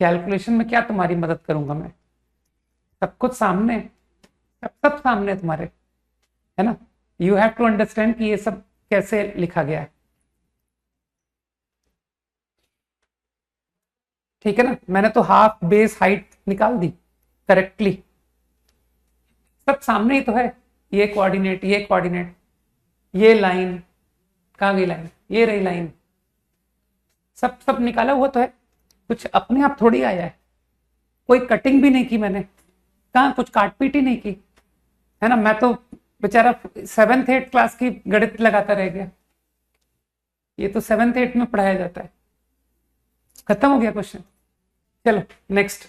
Speaker 1: कैलकुलेशन में क्या तुम्हारी मदद करूंगा मैं, सब कुछ सामने है, सब सामने है तुम्हारे, है ना। यू हैव टू अंडरस्टैंड कि ये सब कैसे लिखा गया है, ठीक है ना। मैंने तो हाफ बेस हाइट निकाल दी करेक्टली, सब सामने ही तो है। ये कोऑर्डिनेट, ये कोऑर्डिनेट, ये लाइन, कहाँ गई लाइन, ये रही लाइन, सब सब निकाला हुआ तो है। कुछ अपने आप थोड़ी आया है, कोई कटिंग भी नहीं की मैंने, कहाँ कुछ काट पीट ही नहीं की, है ना। मैं तो बेचारा 7th 8th क्लास की गणित लगाता रह गया, ये तो 7th 8th में पढ़ाया जाता है। खत्म हो गया क्वेश्चन। चलो नेक्स्ट।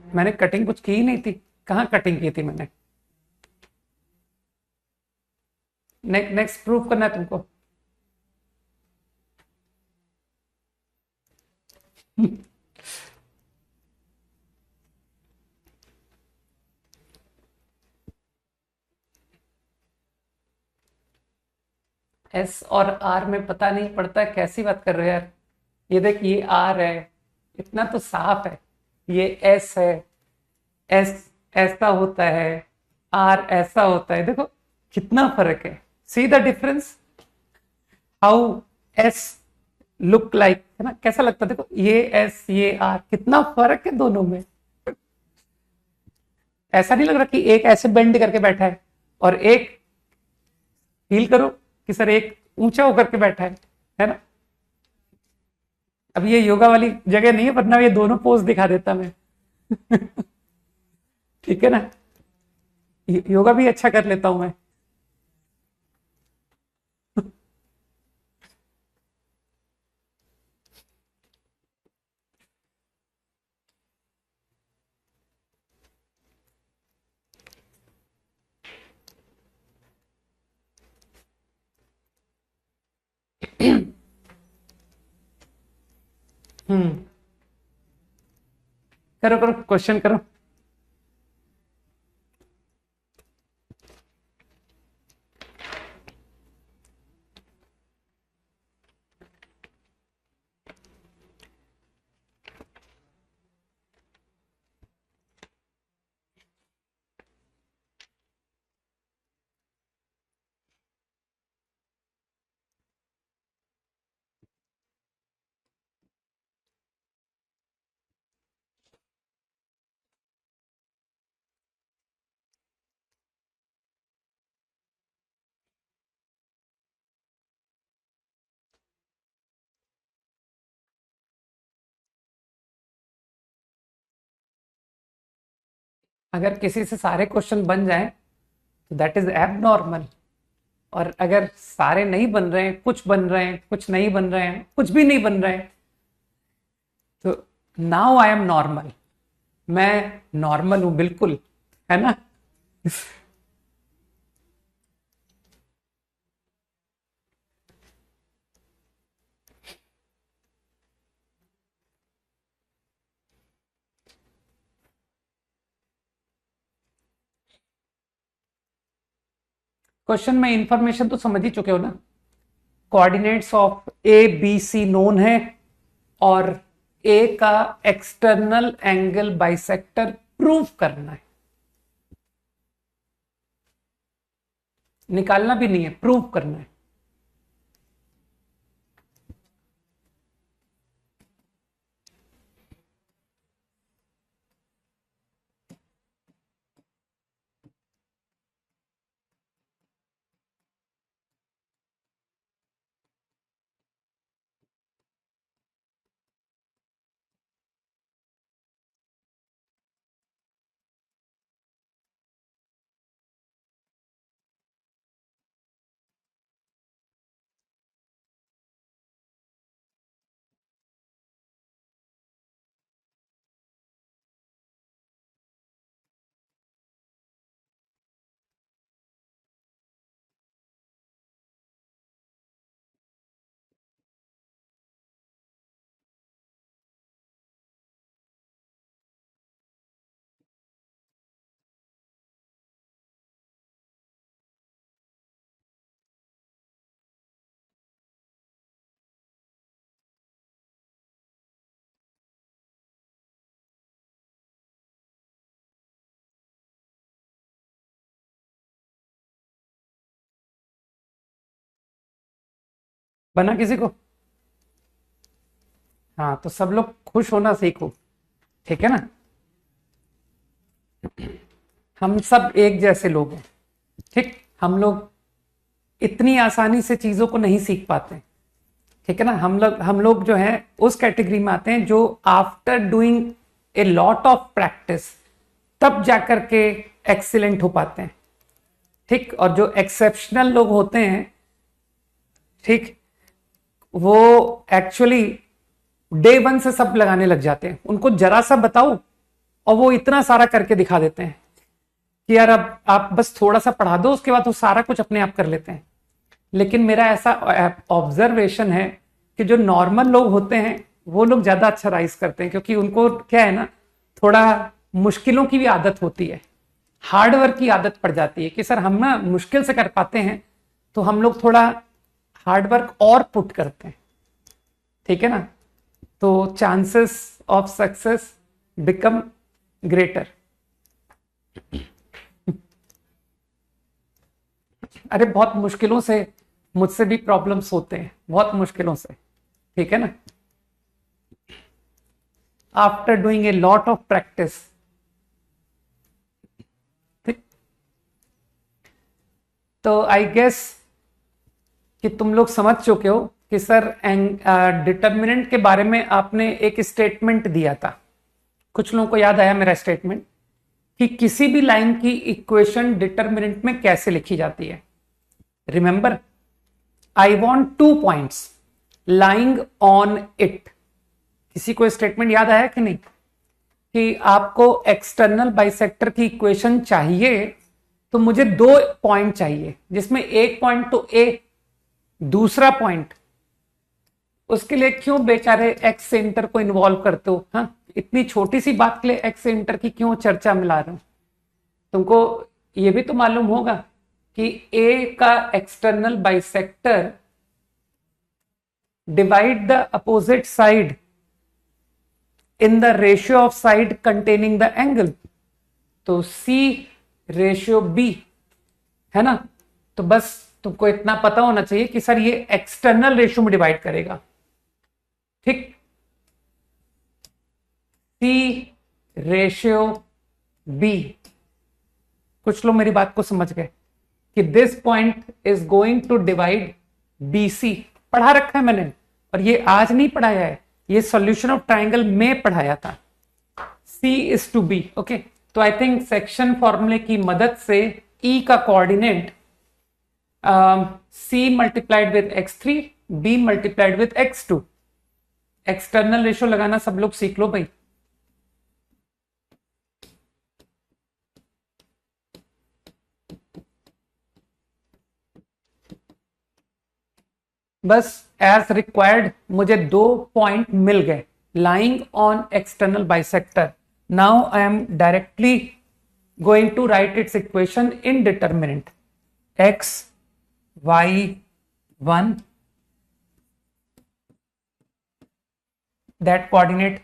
Speaker 1: मैंने कटिंग कुछ की ही नहीं थी, कहाँ कटिंग की थी मैंने। नेक्स्ट प्रूफ करना है तुमको। एस और आर में पता नहीं पड़ता, कैसी बात कर रहे हो यार। ये देख, ये आर है, इतना तो साफ है, ये एस है, एस ऐसा होता है, आर ऐसा होता है, देखो कितना फर्क है। See the difference, how S look like, है ना, कैसा लगता है, देखो ये एस ये आर, कितना फर्क है दोनों में। ऐसा नहीं लग रहा कि एक ऐसे बेंड करके बैठा है और एक, फील करो कि सर एक ऊंचा होकर के बैठा है ना। अब ये योगा वाली जगह नहीं है, वरना ये दोनों पोज दिखा देता मैं। ठीक है ना, योगा भी अच्छा कर लेता हूं मैं। हम्म, करो करो क्वेश्चन करो। अगर किसी से सारे क्वेश्चन बन जाए तो दैट इज एब नॉर्मल, और अगर सारे नहीं बन रहे हैं, कुछ बन रहे हैं, कुछ नहीं बन रहे हैं, कुछ भी नहीं बन रहे हैं, तो नाउ आई एम नॉर्मल, मैं नॉर्मल हूं बिल्कुल, है ना। क्वेश्चन में इंफॉर्मेशन तो समझ ही चुके हो ना, coordinates of A B C known है, और ए का एक्सटर्नल एंगल बाइसेक्टर प्रूव करना है, निकालना भी नहीं है, प्रूव करना है। बना किसी को? हाँ, तो सब लोग खुश होना सीखो, ठीक है ना। हम सब एक जैसे लोग हैं, ठीक। हम लोग इतनी आसानी से चीजों को नहीं सीख पाते, ठीक है ना। हम लोग जो है उस कैटेगरी में आते हैं जो after doing a lot of practice तब जाकर के एक्सीलेंट हो पाते हैं, ठीक। और जो एक्सेप्शनल लोग होते हैं, ठीक, वो एक्चुअली डे वन से सब लगाने लग जाते हैं। उनको जरा सा बताओ और वो इतना सारा करके दिखा देते हैं कि यार अब आप बस थोड़ा सा पढ़ा दो, उसके बाद वो सारा कुछ अपने आप कर लेते हैं। लेकिन मेरा ऐसा ऑब्जर्वेशन है कि जो नॉर्मल लोग होते हैं वो लोग ज्यादा अच्छा राइज करते हैं, क्योंकि उनको क्या है ना, थोड़ा मुश्किलों की भी आदत होती है, हार्ड वर्क की आदत पड़ जाती है कि सर हम ना मुश्किल से कर पाते हैं, तो हम लोग थोड़ा हार्ड वर्क और पुट करते हैं, ठीक है ना। तो chances of success become greater. अरे बहुत मुश्किलों से मुझसे भी प्रॉब्लम्स होते हैं, बहुत मुश्किलों से, ठीक है ना। After doing a lot of practice, ठीक। तो आई गेस कि तुम लोग समझ चुके हो कि सर डिटर्मिनेंट के बारे में आपने एक स्टेटमेंट दिया था। कुछ लोगों को याद आया मेरा स्टेटमेंट कि किसी भी लाइन की इक्वेशन डिटर्मिनेंट में कैसे लिखी जाती है। Remember, I want 2 points lying on it. किसी को स्टेटमेंट याद आया कि नहीं, कि आपको एक्सटर्नल बाइसेक्टर की इक्वेशन चाहिए, तो मुझे 2 पॉइंट चाहिए, जिसमें एक पॉइंट तो ए, दूसरा पॉइंट, उसके लिए क्यों बेचारे एक्स सेंटर को इन्वॉल्व करते हो? हाँ, इतनी छोटी सी बात के लिए एक्स सेंटर की क्यों चर्चा मिला रहे हो? तुमको ये भी तो मालूम होगा कि ए का external bisector divide the opposite side in the ratio of side containing the angle, तो सी रेशियो बी, है ना। तो बस तुमको इतना पता होना चाहिए कि सर ये एक्सटर्नल रेशियो में डिवाइड करेगा, ठीक। C ratio B. कुछ लोग मेरी बात को समझ गए कि this point is going to divide BC. पढ़ा रखा है मैंने, और ये आज नहीं पढ़ाया है, ये सॉल्यूशन ऑफ ट्राइंगल में पढ़ाया था। सी इज टू बी, ओके। तो आई थिंक सेक्शन फॉर्मूले की मदद से ई का coordinate C multiplied with x3 B multiplied with x2, external ratio लगाना सब लोग सीख लो भाई। बस एज रिक्वायर्ड मुझे 2 पॉइंट मिल गए lying on external bisector. Now I am directly going to write its equation in determinant x y1 that coordinate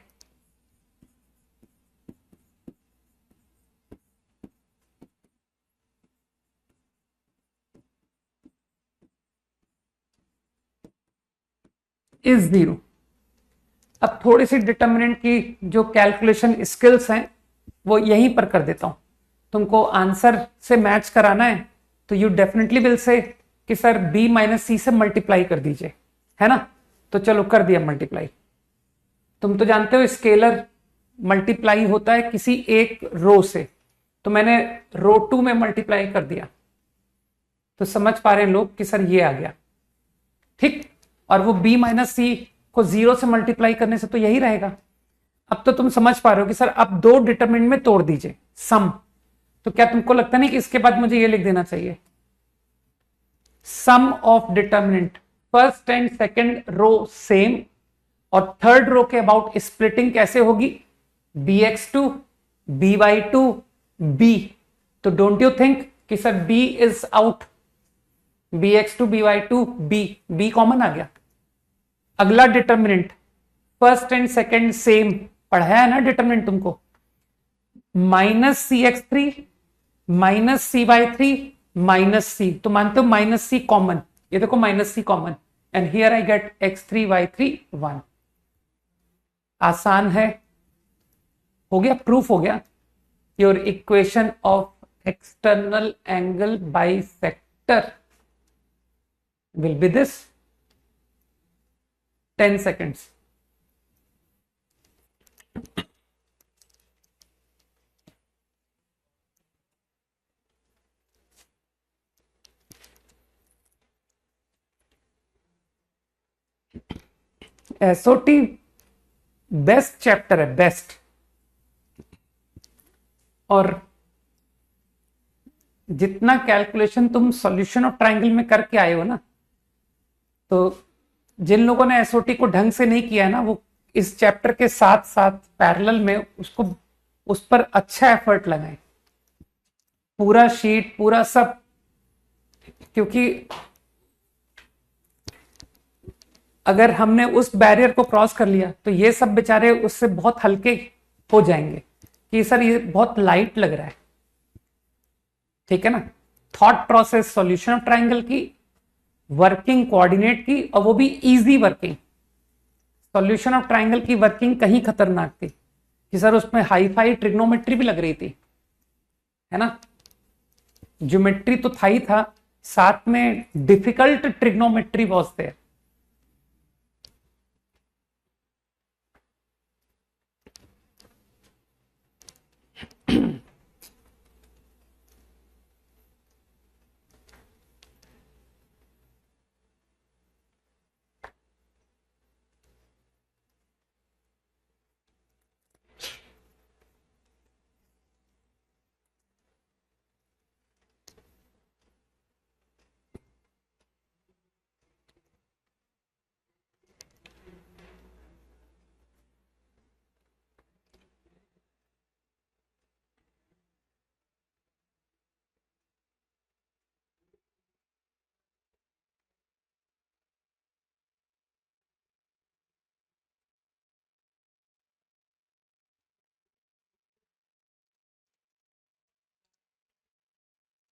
Speaker 1: is 0। अब थोड़ी सी डिटर्मिनेंट की जो कैलकुलेशन स्किल्स हैं वो यहीं पर कर देता हूं। तुमको आंसर से मैच कराना है तो यू डेफिनेटली विल से कि सर b माइनस सी से मल्टीप्लाई कर दीजिए, है ना। तो चलो कर दिया मल्टीप्लाई। तुम तो जानते हो स्केलर मल्टीप्लाई होता है किसी एक रो से, तो मैंने रो 2 में मल्टीप्लाई कर दिया। तो समझ पा रहे हैं लोग कि सर ये आ गया, ठीक। और वो b माइनस सी को 0 से मल्टीप्लाई करने से तो यही रहेगा। अब तो तुम समझ पा रहे हो कि सर अब 2 डिटरमिनेंट में तोड़ दीजिए सम। तो क्या तुमको लगता नहीं कि इसके बाद मुझे ये लिख देना चाहिए sum of determinant first and second row same, और थर्ड रो के अबाउट स्प्लिटिंग कैसे होगी bx2 by2 b। तो डोंट यू थिंक कि sir b is out, bx2 by2 b common आ गया। अगला determinant first and second same पढ़ाया है ना डिटरमिनेंट तुमको, minus c x three minus c y three minus c. तो मानते हो माइनस सी कॉमन, ये देखो minus c common, and here I get x3 y3 1। आसान है, हो गया, प्रूफ हो गया। Your equation of external angle bisector will be this 10 seconds। SOT best chapter है, बेस्ट। और जितना कैलकुलेशन तुम सॉल्यूशन ऑफ ट्रायंगल में करके आए हो ना, तो जिन लोगों ने एसओटी को ढंग से नहीं किया है ना, वो इस चैप्टर के साथ साथ पैरेलल में उसको उस पर अच्छा एफर्ट लगाएं, पूरा शीट पूरा सब। क्योंकि अगर हमने उस बैरियर को क्रॉस कर लिया तो ये सब बेचारे उससे बहुत हल्के हो जाएंगे कि सर ये बहुत लाइट लग रहा है, ठीक है ना। Thought process solution of triangle की, वर्किंग कोऑर्डिनेट की, और वो भी easy working. Solution of triangle की वर्किंग कहीं खतरनाक थी कि सर उसमें हाई फाई ट्रिग्नोमेट्री भी लग रही थी, है ना। ज्योमेट्री तो था ही था, साथ में डिफिकल्ट ट्रिग्नोमेट्री वाज देयर।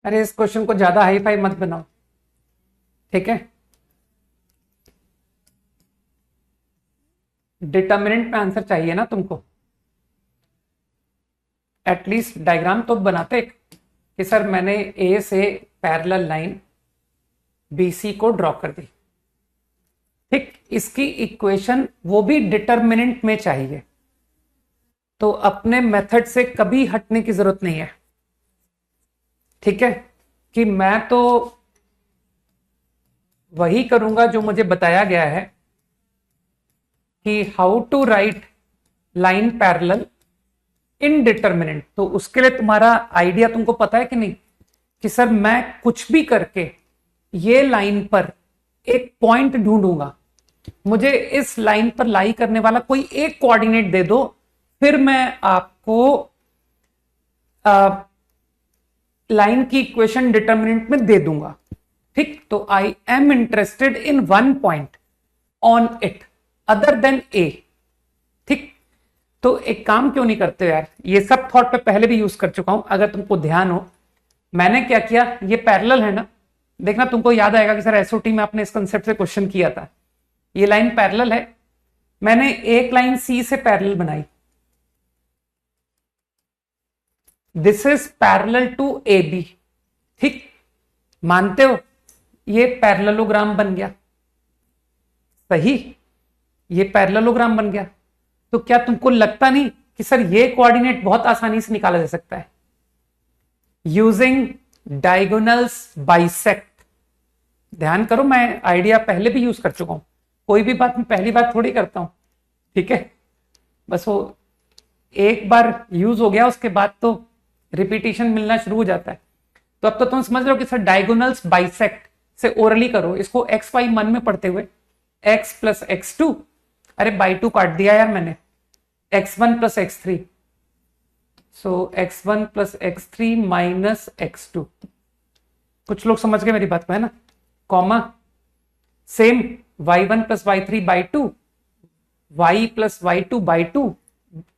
Speaker 1: अरे इस क्वेश्चन को ज्यादा हाई फाई मत बनाओ, ठीक है। डिटर्मिनेंट में आंसर चाहिए ना तुमको, एटलीस्ट डायग्राम तो बनाते कि सर मैंने ए से पैरेलल लाइन बीसी को ड्रॉ कर दी, ठीक। इसकी इक्वेशन वो भी डिटर्मिनेंट में चाहिए। तो अपने मेथड से कभी हटने की जरूरत नहीं है, ठीक है, कि मैं तो वही करूंगा जो मुझे बताया गया है कि how to write line parallel indeterminant. तो उसके लिए तुम्हारा आइडिया तुमको पता है कि नहीं, कि सर मैं कुछ भी करके ये लाइन पर एक पॉइंट ढूंढूंगा, मुझे इस लाइन पर लाई करने वाला कोई एक कोऑर्डिनेट दे दो, फिर मैं आपको लाइन की इक्वेशन डिटर्मिनेंट में दे दूंगा, ठीक। तो I am interested in one point on it other than a, ठीक। तो एक काम क्यों नहीं करते यार, ये सब थॉट पे पहले भी यूज कर चुका हूं, अगर तुमको ध्यान हो। मैंने क्या किया, ये पैरेलल है ना, देखना तुमको याद आएगा कि सर एसओटी में आपने इस कंसेप्ट से क्वेश्चन किया था। ये लाइन पैरेलल है, मैंने एक लाइन सी से पैरेलल बनाई, this is parallel to A B, ठीक। मानते हो ये पैरेललोग्राम बन गया, सही, ये पैरेललोग्राम बन गया। तो क्या तुमको लगता नहीं कि सर ये कोऑर्डिनेट बहुत आसानी से निकाला जा सकता है यूजिंग डायगोनल्स बाइसेक्ट। ध्यान करो, मैं आइडिया पहले भी यूज कर चुका हूं, कोई भी बात मैं पहली बार थोड़ी करता हूं, ठीक है। बस वो एक बार यूज हो गया उसके बाद तो रिपीटिशन मिलना शुरू हो जाता है। तो अब तो तुम समझ रहे हो कि सर डायगोनल्स बाइसेक्ट से ओरली करो, इसको एक्स वाई मन में पढ़ते हुए x प्लस एक्स टू, अरे बाई टू काट दिया यार मैंने, x1 plus x three, so x1 plus x three minus x two. कुछ लोग समझ गए मेरी बात को, है ना, comma same y1 plus y three by two, y plus y two by two,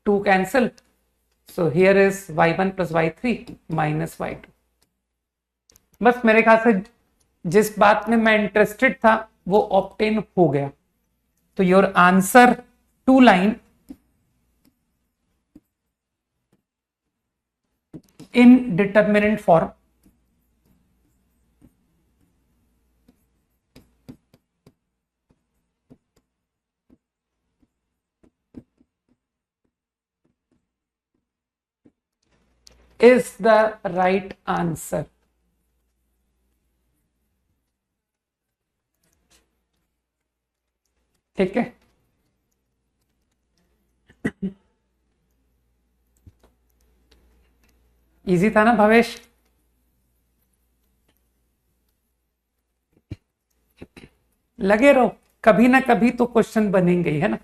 Speaker 1: two cancel, so here is y1 plus y three minus y two. बस मेरे ख्याल से जिस बात में मैं इंटरेस्टेड था वो ऑब्टेन हो गया। तो your answer to line in determinant form is the right answer. ठीक है, इजी था ना भावेश? लगे रहो, कभी ना कभी तो क्वेश्चन बनेंगे ही, है ना।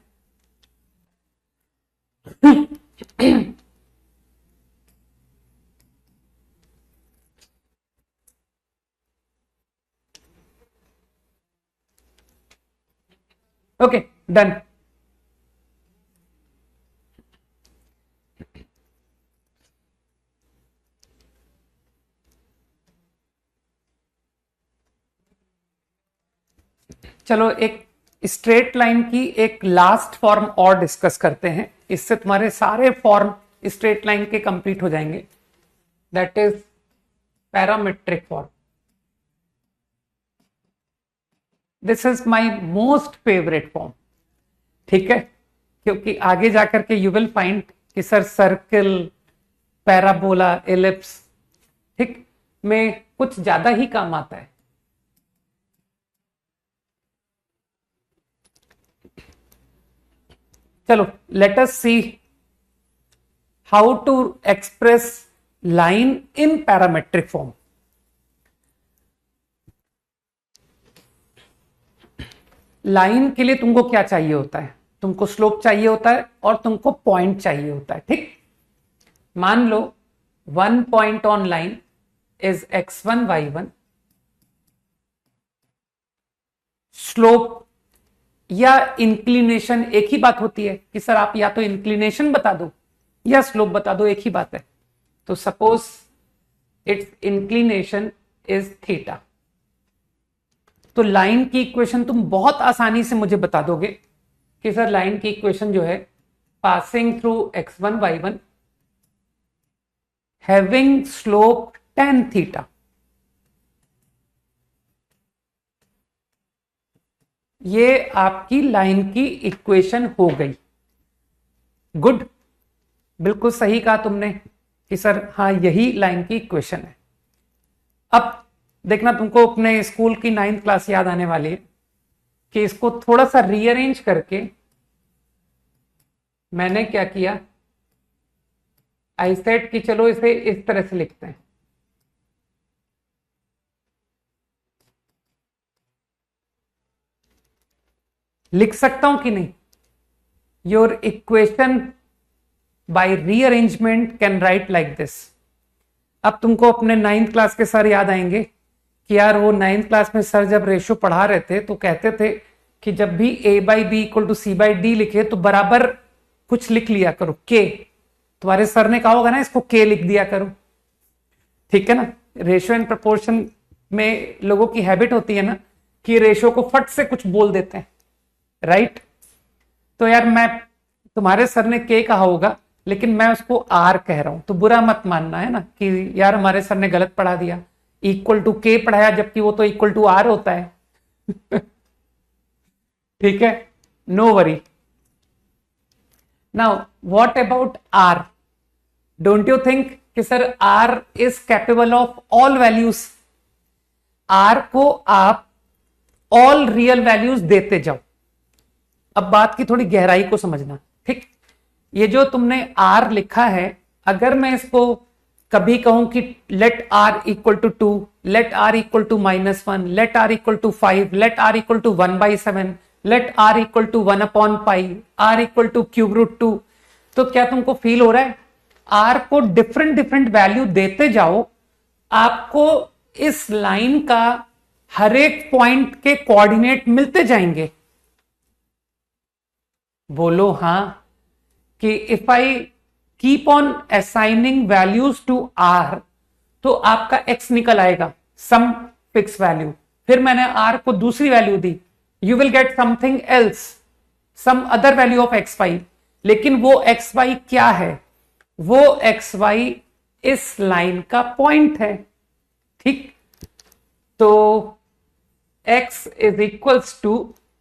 Speaker 1: Okay, done. चलो एक स्ट्रेट लाइन की एक लास्ट फॉर्म और डिस्कस करते हैं, इससे तुम्हारे सारे फॉर्म स्ट्रेट लाइन के कंप्लीट हो जाएंगे, that is parametric form. This is my most favourite form, ठीक है, क्योंकि आगे जाकर के यू विल फाइंड कि सर सर्कल, पैराबोला, एलिप्स, ठीक, में कुछ ज्यादा ही काम आता है। चलो let us see how to express line in parametric form. Line के लिए तुमको क्या चाहिए होता है, तुमको स्लोप चाहिए होता है और तुमको पॉइंट चाहिए होता है, ठीक। मान लो one point on line is x1 y1, slope या इंक्लिनेशन एक ही बात होती है कि सर आप या तो इंक्लिनेशन बता दो या स्लोप बता दो, एक ही बात है। तो suppose it's inclination is theta, तो लाइन की इक्वेशन तुम बहुत आसानी से मुझे बता दोगे कि सर लाइन की इक्वेशन जो है passing through x1 y1 having slope tan theta, ये आपकी लाइन की इक्वेशन हो गई। गुड, बिल्कुल सही कहा तुमने कि सर हाँ यही लाइन की इक्वेशन है। अब देखना तुमको अपने स्कूल की 9th क्लास याद आने वाली है कि इसको थोड़ा सा रीअरेंज करके मैंने क्या किया, आई सेड कि चलो इसे इस तरह से लिखते हैं। लिख सकता हूं कि नहीं? Your equation by rearrangement can write like this. अब तुमको अपने 9th क्लास के सर याद आएंगे कि यार वो 9th क्लास में सर जब रेशो पढ़ा रहे थे तो कहते थे कि जब भी a by b equal to c by d लिखे तो बराबर कुछ लिख लिया करो, के। तुम्हारे सर ने कहा होगा ना इसको के लिख दिया करो, ठीक है ना। रेशो एंड प्रपोर्शन में लोगों की हैबिट होती है ना कि रेशो को फट से कुछ बोल देते हैं, राइट। तो यार मैं, तुम्हारे सर ने के कहा होगा लेकिन मैं उसको आर कह रहा हूं, तो बुरा मत मानना है ना कि यार हमारे सर ने गलत पढ़ा दिया, इक्वल टू के पढ़ाया जबकि वो तो इक्वल टू आर होता है। ठीक है, no worry. Now what about r? Don't you think कि sir r is capable of all values? R को आप ऑल रियल वैल्यूज देते जाओ। अब बात की थोड़ी गहराई को समझना, ठीक। ये जो तुमने आर लिखा है, अगर मैं इसको कभी कहूं कि let r equal to 2, let r equal to -1, let r equal to 5, let r equal to 1/7, let r equal to 1/π, r equal to cube root 2, तो क्या तुमको फील हो रहा है? आर को डिफरेंट डिफरेंट वैल्यू देते जाओ, आपको इस लाइन का हर एक पॉइंट के कोऑर्डिनेट मिलते जाएंगे। बोलो हाँ। कि if I keep on assigning values to r तो आपका एक्स निकल आएगा, सम फिक्स वैल्यू। फिर मैंने आर को दूसरी वैल्यू दी, you will get something else, some other value of x y. लेकिन वो एक्स वाई क्या है? वो एक्स वाई इस लाइन का पॉइंट है, ठीक। तो x is equals to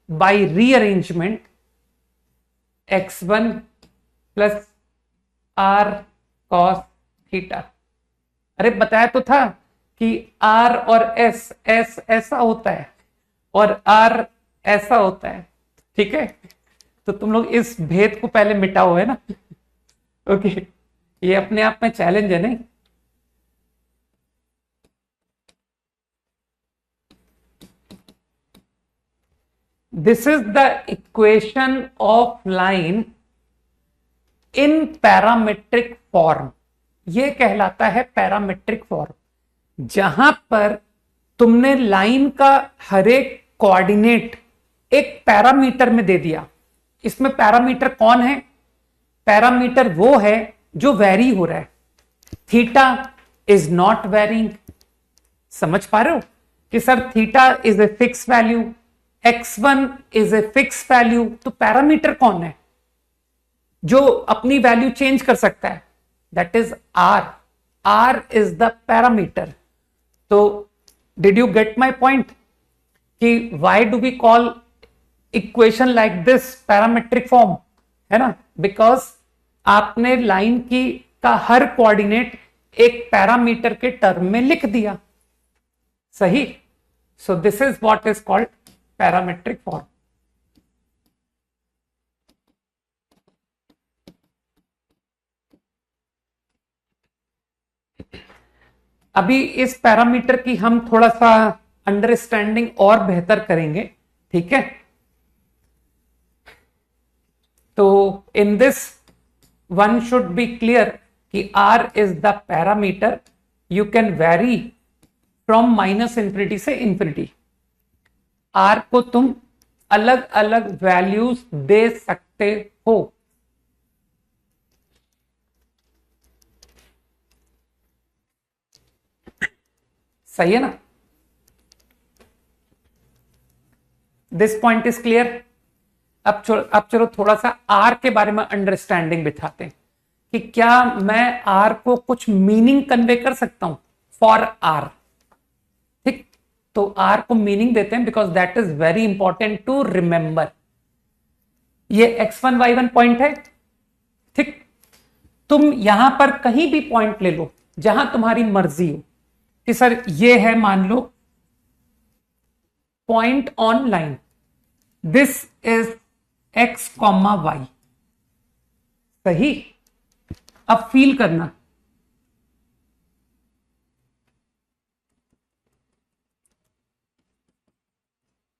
Speaker 1: by rearrangement x1 plus r cos theta. अरे बताया तो था कि r और s ऐसा होता है और r ऐसा होता है, ठीक है। तो तुम लोग इस भेद को पहले मिटाओ, है ना। ओके, ये अपने आप में चैलेंज है नहीं। This is the equation of line in parametric form। ये कहलाता है पैरामेट्रिक फॉर्म, जहां पर तुमने लाइन का हर एक कोऑर्डिनेट एक पैरामीटर में दे दिया। इसमें पैरामीटर कौन है? पैरामीटर वो है जो वेरी हो रहा है। Theta is not varying. समझ पा रहे हो कि sir theta is a fix value, x1 is a fix value. तो पैरामीटर कौन है जो अपनी वैल्यू चेंज कर सकता है? That is r। r is the parameter. तो did you get my point कि why do we call equation like this parametric form, है ना। बिकॉज आपने लाइन की का हर कोऑर्डिनेट एक पैरामीटर के टर्म में लिख दिया, सही। So this is what is called parametric form. अभी इस पैरामीटर की हम थोड़ा सा अंडरस्टैंडिंग और बेहतर करेंगे, ठीक है। तो in this one should be clear कि r is the parameter you can very from -∞ से इंफिनिटी। r को तुम अलग अलग वैल्यूज दे सकते हो। सही है ना। This point is clear. अब चलो थोड़ा सा आर के बारे में अंडरस्टैंडिंग बिठाते हैं कि क्या मैं आर को कुछ मीनिंग कन्वे कर सकता हूं फॉर आर, ठीक। तो आर को मीनिंग देते हैं because that is very important to remember. ये x1 y1 पॉइंट है, ठीक। तुम यहां पर कहीं भी पॉइंट ले लो जहां तुम्हारी मर्जी हो कि सर ये है, मान लो point on line, this is x comma y, सही। अब फील करना,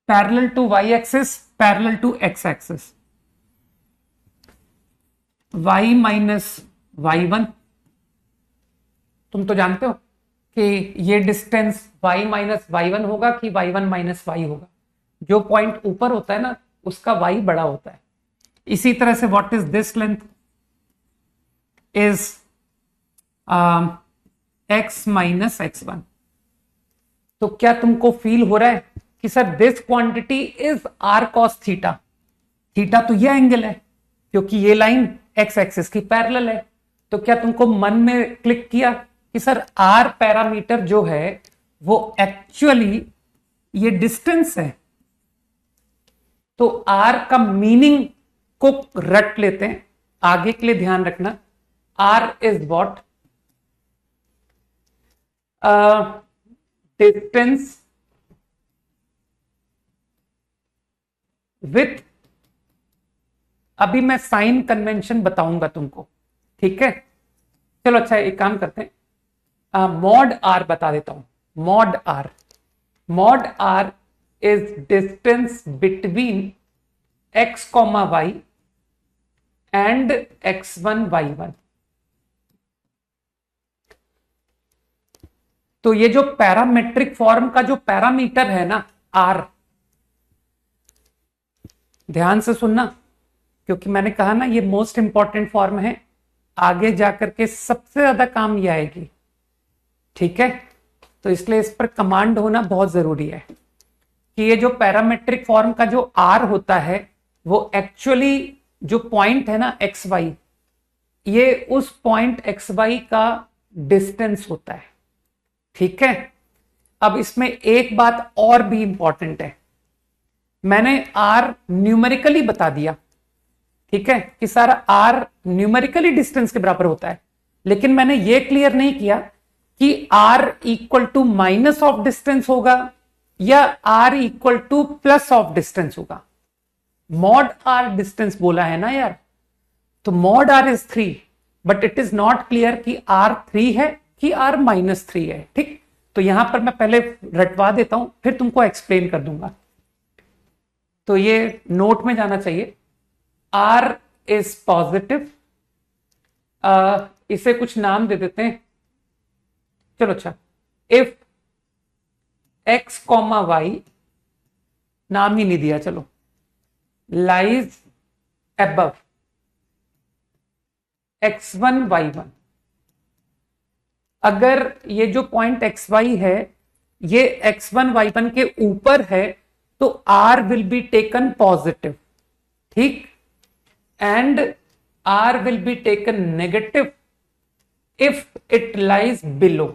Speaker 1: parallel to Y axis, parallel to x axis, y minus y1, तुम तो जानते हो कि ये डिस्टेंस y माइनस y1 होगा कि y1 माइनस y होगा। जो पॉइंट ऊपर होता है ना उसका y बड़ा होता है। इसी तरह से what is this length is x minus x1। तो क्या तुमको फील हो रहा है कि sir this quantity is r cos theta, theta तो ये एंगल है क्योंकि ये लाइन एक्स एक्सिस की पैरेलल है। तो क्या तुमको मन में क्लिक किया कि सर आर पैरामीटर जो है वो एक्चुअली ये डिस्टेंस है। तो आर का मीनिंग को रट लेते हैं, आगे के लिए ध्यान रखना। R is what, distance with, अभी मैं साइन कन्वेंशन बताऊंगा तुमको, ठीक है। चलो अच्छा एक काम करते हैं, मॉड आर बता देता हूं। Mod r is distance between x comma y and x1 y1। तो ये जो पैरामेट्रिक फॉर्म का जो पैरामीटर है ना आर, ध्यान से सुनना क्योंकि मैंने कहा ना ये मोस्ट इंपॉर्टेंट फॉर्म है, आगे जाकर के सबसे ज्यादा काम ये आएगी, ठीक है। तो इसलिए इस पर कमांड होना बहुत जरूरी है कि ये जो पैरामेट्रिक फॉर्म का जो आर होता है वो एक्चुअली जो पॉइंट है ना एक्स वाई, ये उस पॉइंट एक्स वाई का डिस्टेंस होता है, ठीक है। अब इसमें एक बात और भी इंपॉर्टेंट है, मैंने आर न्यूमेरिकली बता दिया, ठीक है, कि सारा आर न्यूमेरिकली डिस्टेंस के बराबर होता है, लेकिन मैंने ये क्लियर नहीं किया कि r equal to minus of distance होगा या r equal to plus of distance होगा। मॉड आर डिस्टेंस बोला है ना यार, तो mod r is 3, but it is not clear कि आर 3 है कि आर -3 है, ठीक। तो यहां पर मैं पहले रटवा देता हूं फिर तुमको एक्सप्लेन कर दूंगा। तो ये नोट में जाना चाहिए, आर इज पॉजिटिव, इसे कुछ नाम दे देते हैं, चलो अच्छा, इफ एक्स कॉमा वाई, नाम ही नहीं दिया, चलो, लाइज अबव x1 y1। अगर ये जो पॉइंट एक्स वाई है ये x1 y1 के ऊपर है तो r will be taken positive, ठीक, and r will be taken negative if it lies below.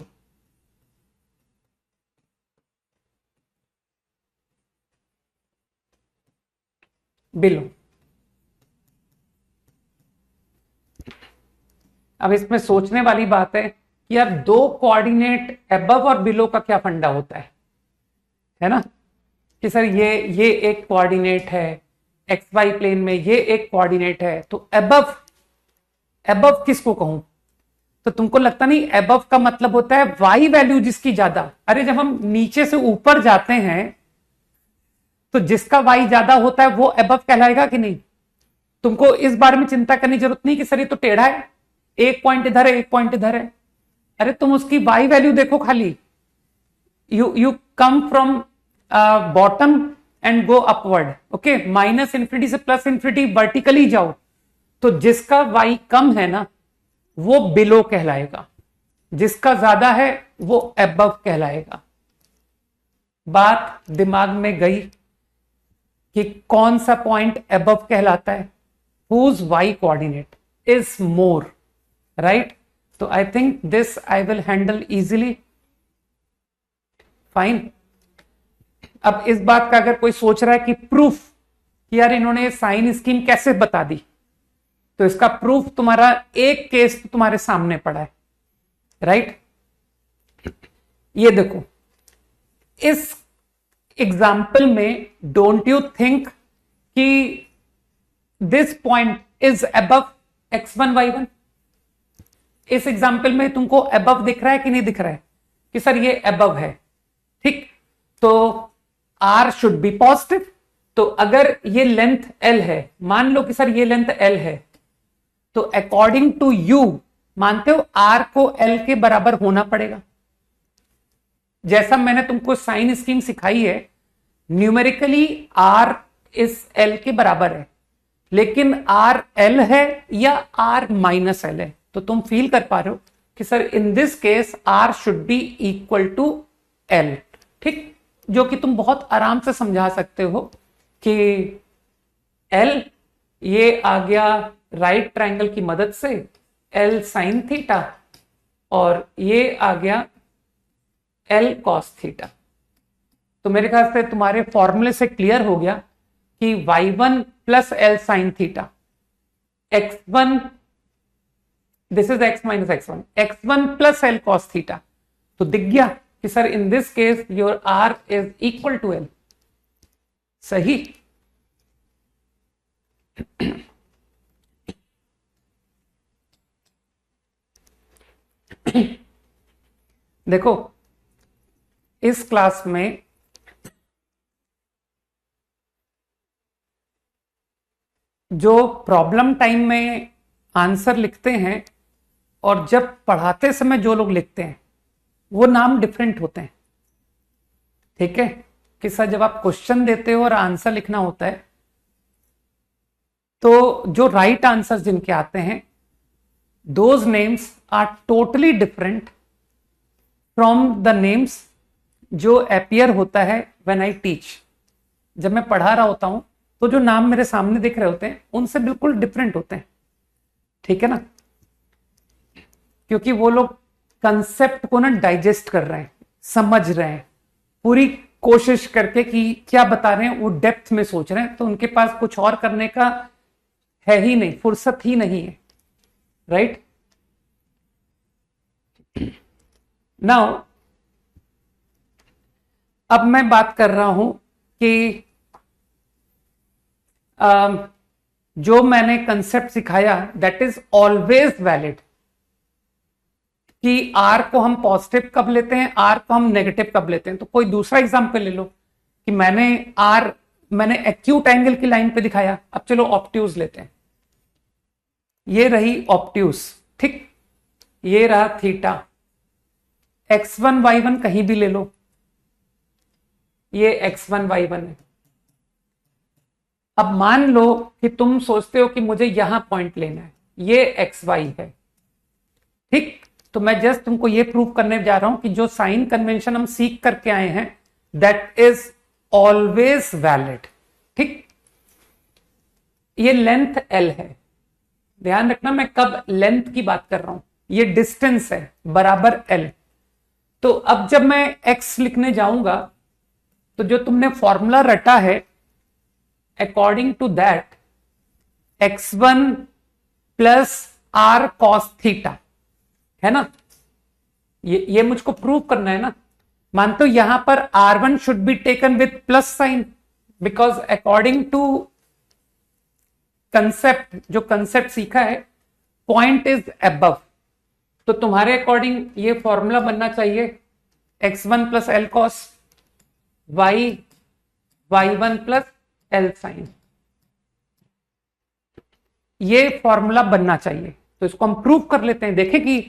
Speaker 1: अब इसमें सोचने वाली बात है कि यार दो कोऑर्डिनेट अबव और बिलो का क्या फंडा होता है ना, कि सर ये एक कोऑर्डिनेट है एक्स वाई प्लेन में, ये एक कोऑर्डिनेट है, तो अबव किसको कहूं। तो तुमको लगता नहीं अबव का मतलब होता है वाई वैल्यू जिसकी ज्यादा। अरे जब हम नीचे से ऊपर जाते हैं तो जिसका वाई ज्यादा होता है वो अबव कहलाएगा कि नहीं। तुमको इस बारे में चिंता करने की जरूरत नहीं कि सर ये तो टेढ़ा है, एक पॉइंट इधर है एक पॉइंट इधर है। अरे तुम उसकी वाई वैल्यू देखो खाली, you come from bottom and go upward, okay, minus infinity से प्लस इन्फिनिटी वर्टिकली जाओ, तो जिसका वाई कम है ना वो बिलो कहलाएगा, जिसका ज्यादा है वो अबव कहलाएगा। बात दिमाग में गई कि कौन सा पॉइंट अबव कहलाता है, whose y coordinate is more, right. तो I think this I will handle easily, fine. अब इस बात का अगर कोई सोच रहा है कि प्रूफ कि यार इन्होंने साइन स्कीम कैसे बता दी, तो इसका प्रूफ तुम्हारा एक केस तो तुम्हारे सामने पड़ा है, राइट। ये देखो इस एग्जाम्पल में डोंट यू थिंक कि this point is above x1 y1? इस एग्जाम्पल में तुमको अबव दिख रहा है कि नहीं दिख रहा है कि सर ये अबव है, ठीक। तो r शुड बी पॉजिटिव। तो अगर ये लेंथ l है, मान लो कि सर ये लेंथ l है, तो अकॉर्डिंग टू यू मानते हो r को l के बराबर होना पड़ेगा। जैसा मैंने तुमको साइन स्कीम सिखाई है, न्यूमेरिकली r इस l के बराबर है, लेकिन r l है या r माइनस l है। तो तुम फील कर पा रहे हो कि sir in this case r should be equal to l, ठीक। जो कि तुम बहुत आराम से समझा सकते हो कि l ये आ गया राइट ट्रायंगल की मदद से l साइन थीटा, और ये आ गया l कॉस थीटा। तो मेरे ख्याल से तुम्हारे फॉर्मूले से क्लियर हो गया कि y1 plus l sine theta, x1 this is x minus x1, x1 plus l cos theta. तो दिख गया कि sir in this case your r is equal to l, सही। देखो इस क्लास में जो प्रॉब्लम टाइम में आंसर लिखते हैं और जब पढ़ाते समय जो लोग लिखते हैं वो नाम डिफरेंट होते हैं, ठीक है। कि सर जब आप क्वेश्चन देते हो और आंसर लिखना होता है, तो जो राइट आंसर जिनके आते हैं those names are totally different from the names जो अपीयर होता है व्हेन आई टीच। जब मैं पढ़ा रहा होता हूं तो जो नाम मेरे सामने दिख रहे होते हैं उनसे बिल्कुल डिफरेंट होते हैं, ठीक है ना, क्योंकि वो लोग कंसेप्ट को ना डाइजेस्ट कर रहे हैं, समझ रहे हैं, पूरी कोशिश करके कि क्या बता रहे हैं वो डेप्थ में सोच रहे हैं। तो उनके पास कुछ और करने का है ही नहीं, फुर्सत ही नहीं है, राइट। नाउ अब मैं बात कर रहा हूं कि जो मैंने कंसेप्ट सिखाया दैट इज ऑलवेज वैलिड। कि r को हम पॉजिटिव कब लेते हैं, r को हम नेगेटिव कब लेते हैं। तो कोई दूसरा एग्जांपल ले लो कि मैंने एक्यूट एंगल की लाइन पे दिखाया। अब चलो ऑब्ट्यूज लेते हैं। ये रही ऑब्ट्यूज, ठीक। ये रहा थीटा, x1 y1 कहीं भी ले लो, ये x1 y1 है। अब मान लो कि तुम सोचते हो कि मुझे यहां पॉइंट लेना है, ये xy है, ठीक। तो मैं जस्ट तुमको ये प्रूव करने जा रहा हूं कि जो साइन कन्वेंशन हम सीख करके आए हैं दैट इज ऑलवेज वैलिड, ठीक। ये लेंथ l है, ध्यान रखना मैं कब लेंथ की बात कर रहा हूं, ये डिस्टेंस है बराबर l। तो अब जब मैं x लिखने जाऊंगा तो जो तुमने फॉर्मूला रटा है according to that x1 plus r cos theta है ना, ये मुझको प्रूव करना है ना। मानते हो यहां पर r1 should be taken with plus sign because according to concept, जो कंसेप्ट सीखा है पॉइंट इज अबव। तो तुम्हारे अकॉर्डिंग ये फॉर्मूला बनना चाहिए x1 plus L cos y1 plus L sine, ये फॉर्मूला बनना चाहिए। तो इसको हम प्रूव कर लेते हैं, देखें कि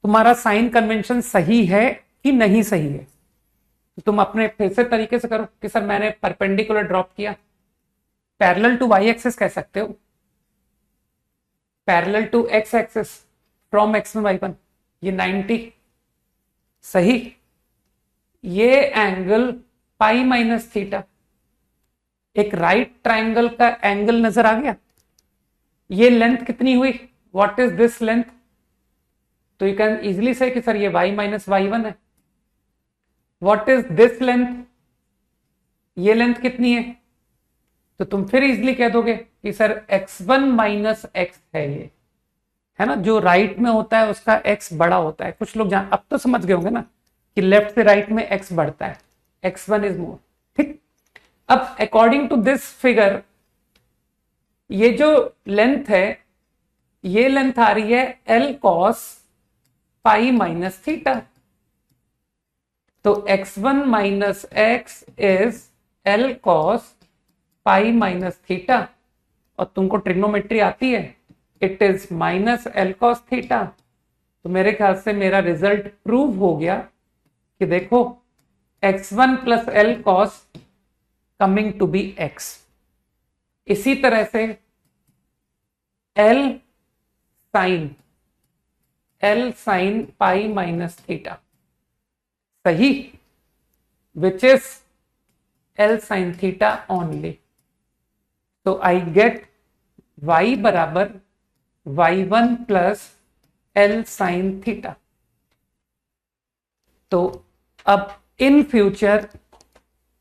Speaker 1: तुम्हारा साइन कन्वेंशन सही है कि नहीं सही है। तो तुम अपने फिर से तरीके से करो कि सर मैंने परपेंडिकुलर ड्रॉप किया, पैरेलल टू वाई एक्सिस कह सकते हो, parallel to x axis from x1 y1, ये 90 सही। ये एंगल पाई माइनस थीटा, एक राइट ट्रायंगल का एंगल नजर आ गया। ये लेंथ कितनी हुई, व्हाट इज दिस लेंथ। तो यू कैन इजिली से कि सर ये y माइनस y1 है। व्हाट इज दिस लेंथ, ये लेंथ कितनी है, तो तुम फिर इजिली कह दोगे कि सर x1 माइनस एक्स है ये, है ना, जो राइट में होता है उसका x बड़ा होता है। कुछ लोग अब तो समझ गए होंगे ना कि लेफ्ट से राइट में x बढ़ता है, x1 इज मोर। ठीक, अब अकॉर्डिंग टू दिस फिगर ये जो लेंथ है, ये लेंथ आ रही है l cos पाई माइनस थीटा। तो x1 minus x is l cos pi minus theta, और तुमको ट्रिग्नोमेट्री आती है, it is minus l cos theta. तो मेरे ख्याल से मेरा रिजल्ट प्रूव हो गया कि देखो x1 plus l cos coming to be x। इसी तरह से l sine pi minus theta, सही, which is l sine theta only. तो आई गेट y बराबर y1 plus l sine theta. तो अब इन फ्यूचर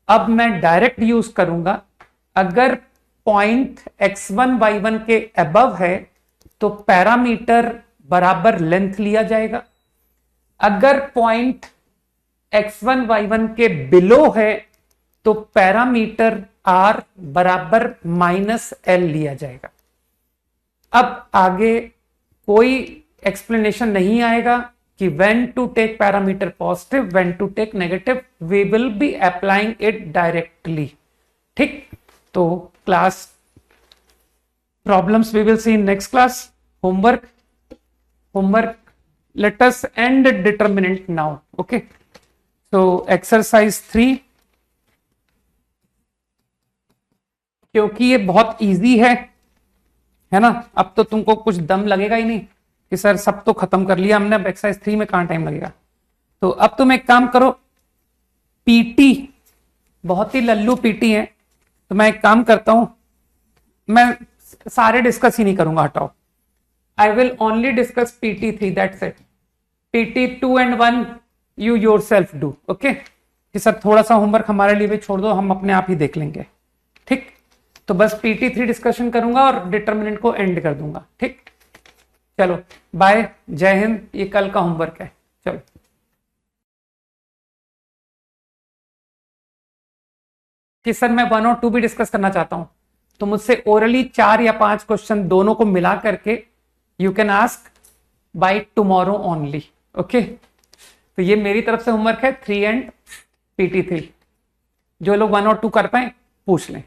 Speaker 1: अब मैं डायरेक्ट यूज करूंगा, अगर पॉइंट x1 y1 के अबव है तो पैरामीटर बराबर लेंथ लिया जाएगा, अगर पॉइंट x1 y1 के बिलो है तो पैरामीटर r बराबर माइनस l लिया जाएगा। अब आगे कोई एक्सप्लेनेशन नहीं आएगा कि when to take parameter positive, when to take negative, we will be applying it directly। ठीक, तो class problems we will see in next class। homework let us end determinant now। okay, so exercise 3, क्योंकि ये बहुत easy है ना, अब तो तुमको कुछ दम लगेगा ही नहीं कि सर सब तो खत्म कर लिया हमने, अब एक्सरसाइज 3 में कहां टाइम लगेगा। तो अब तुम एक काम करो, पीटी बहुत ही लल्लू पीटी है, तो मैं एक काम करता हूं, मैं सारे डिस्कस ही नहीं करूंगा, हटाओ। I will only discuss PT3, that's it. PT2 and 1 you yourself do. Okay, कि सर थोड़ा सा होमवर्क हमारे लिए भी छोड़ दो, हम अपने आप ही देख लेंगे। ठीक, तो बस PT3 डिस्कशन करूंगा और डिटर्मिनेंट को एंड कर दूंगा। ठीक, चलो बाय, जय हिंद, ये कल का होमवर्क है। चलो कि सर मैं 1 और 2 भी डिस्कस करना चाहता हूं, तो मुझसे ओरली 4 या 5 क्वेश्चन दोनों को मिला करके you can ask by tomorrow only. Okay, तो ये मेरी तरफ से होमवर्क है 3 एंड PT3। जो लोग 1 और 2 कर पाए पूछ लें।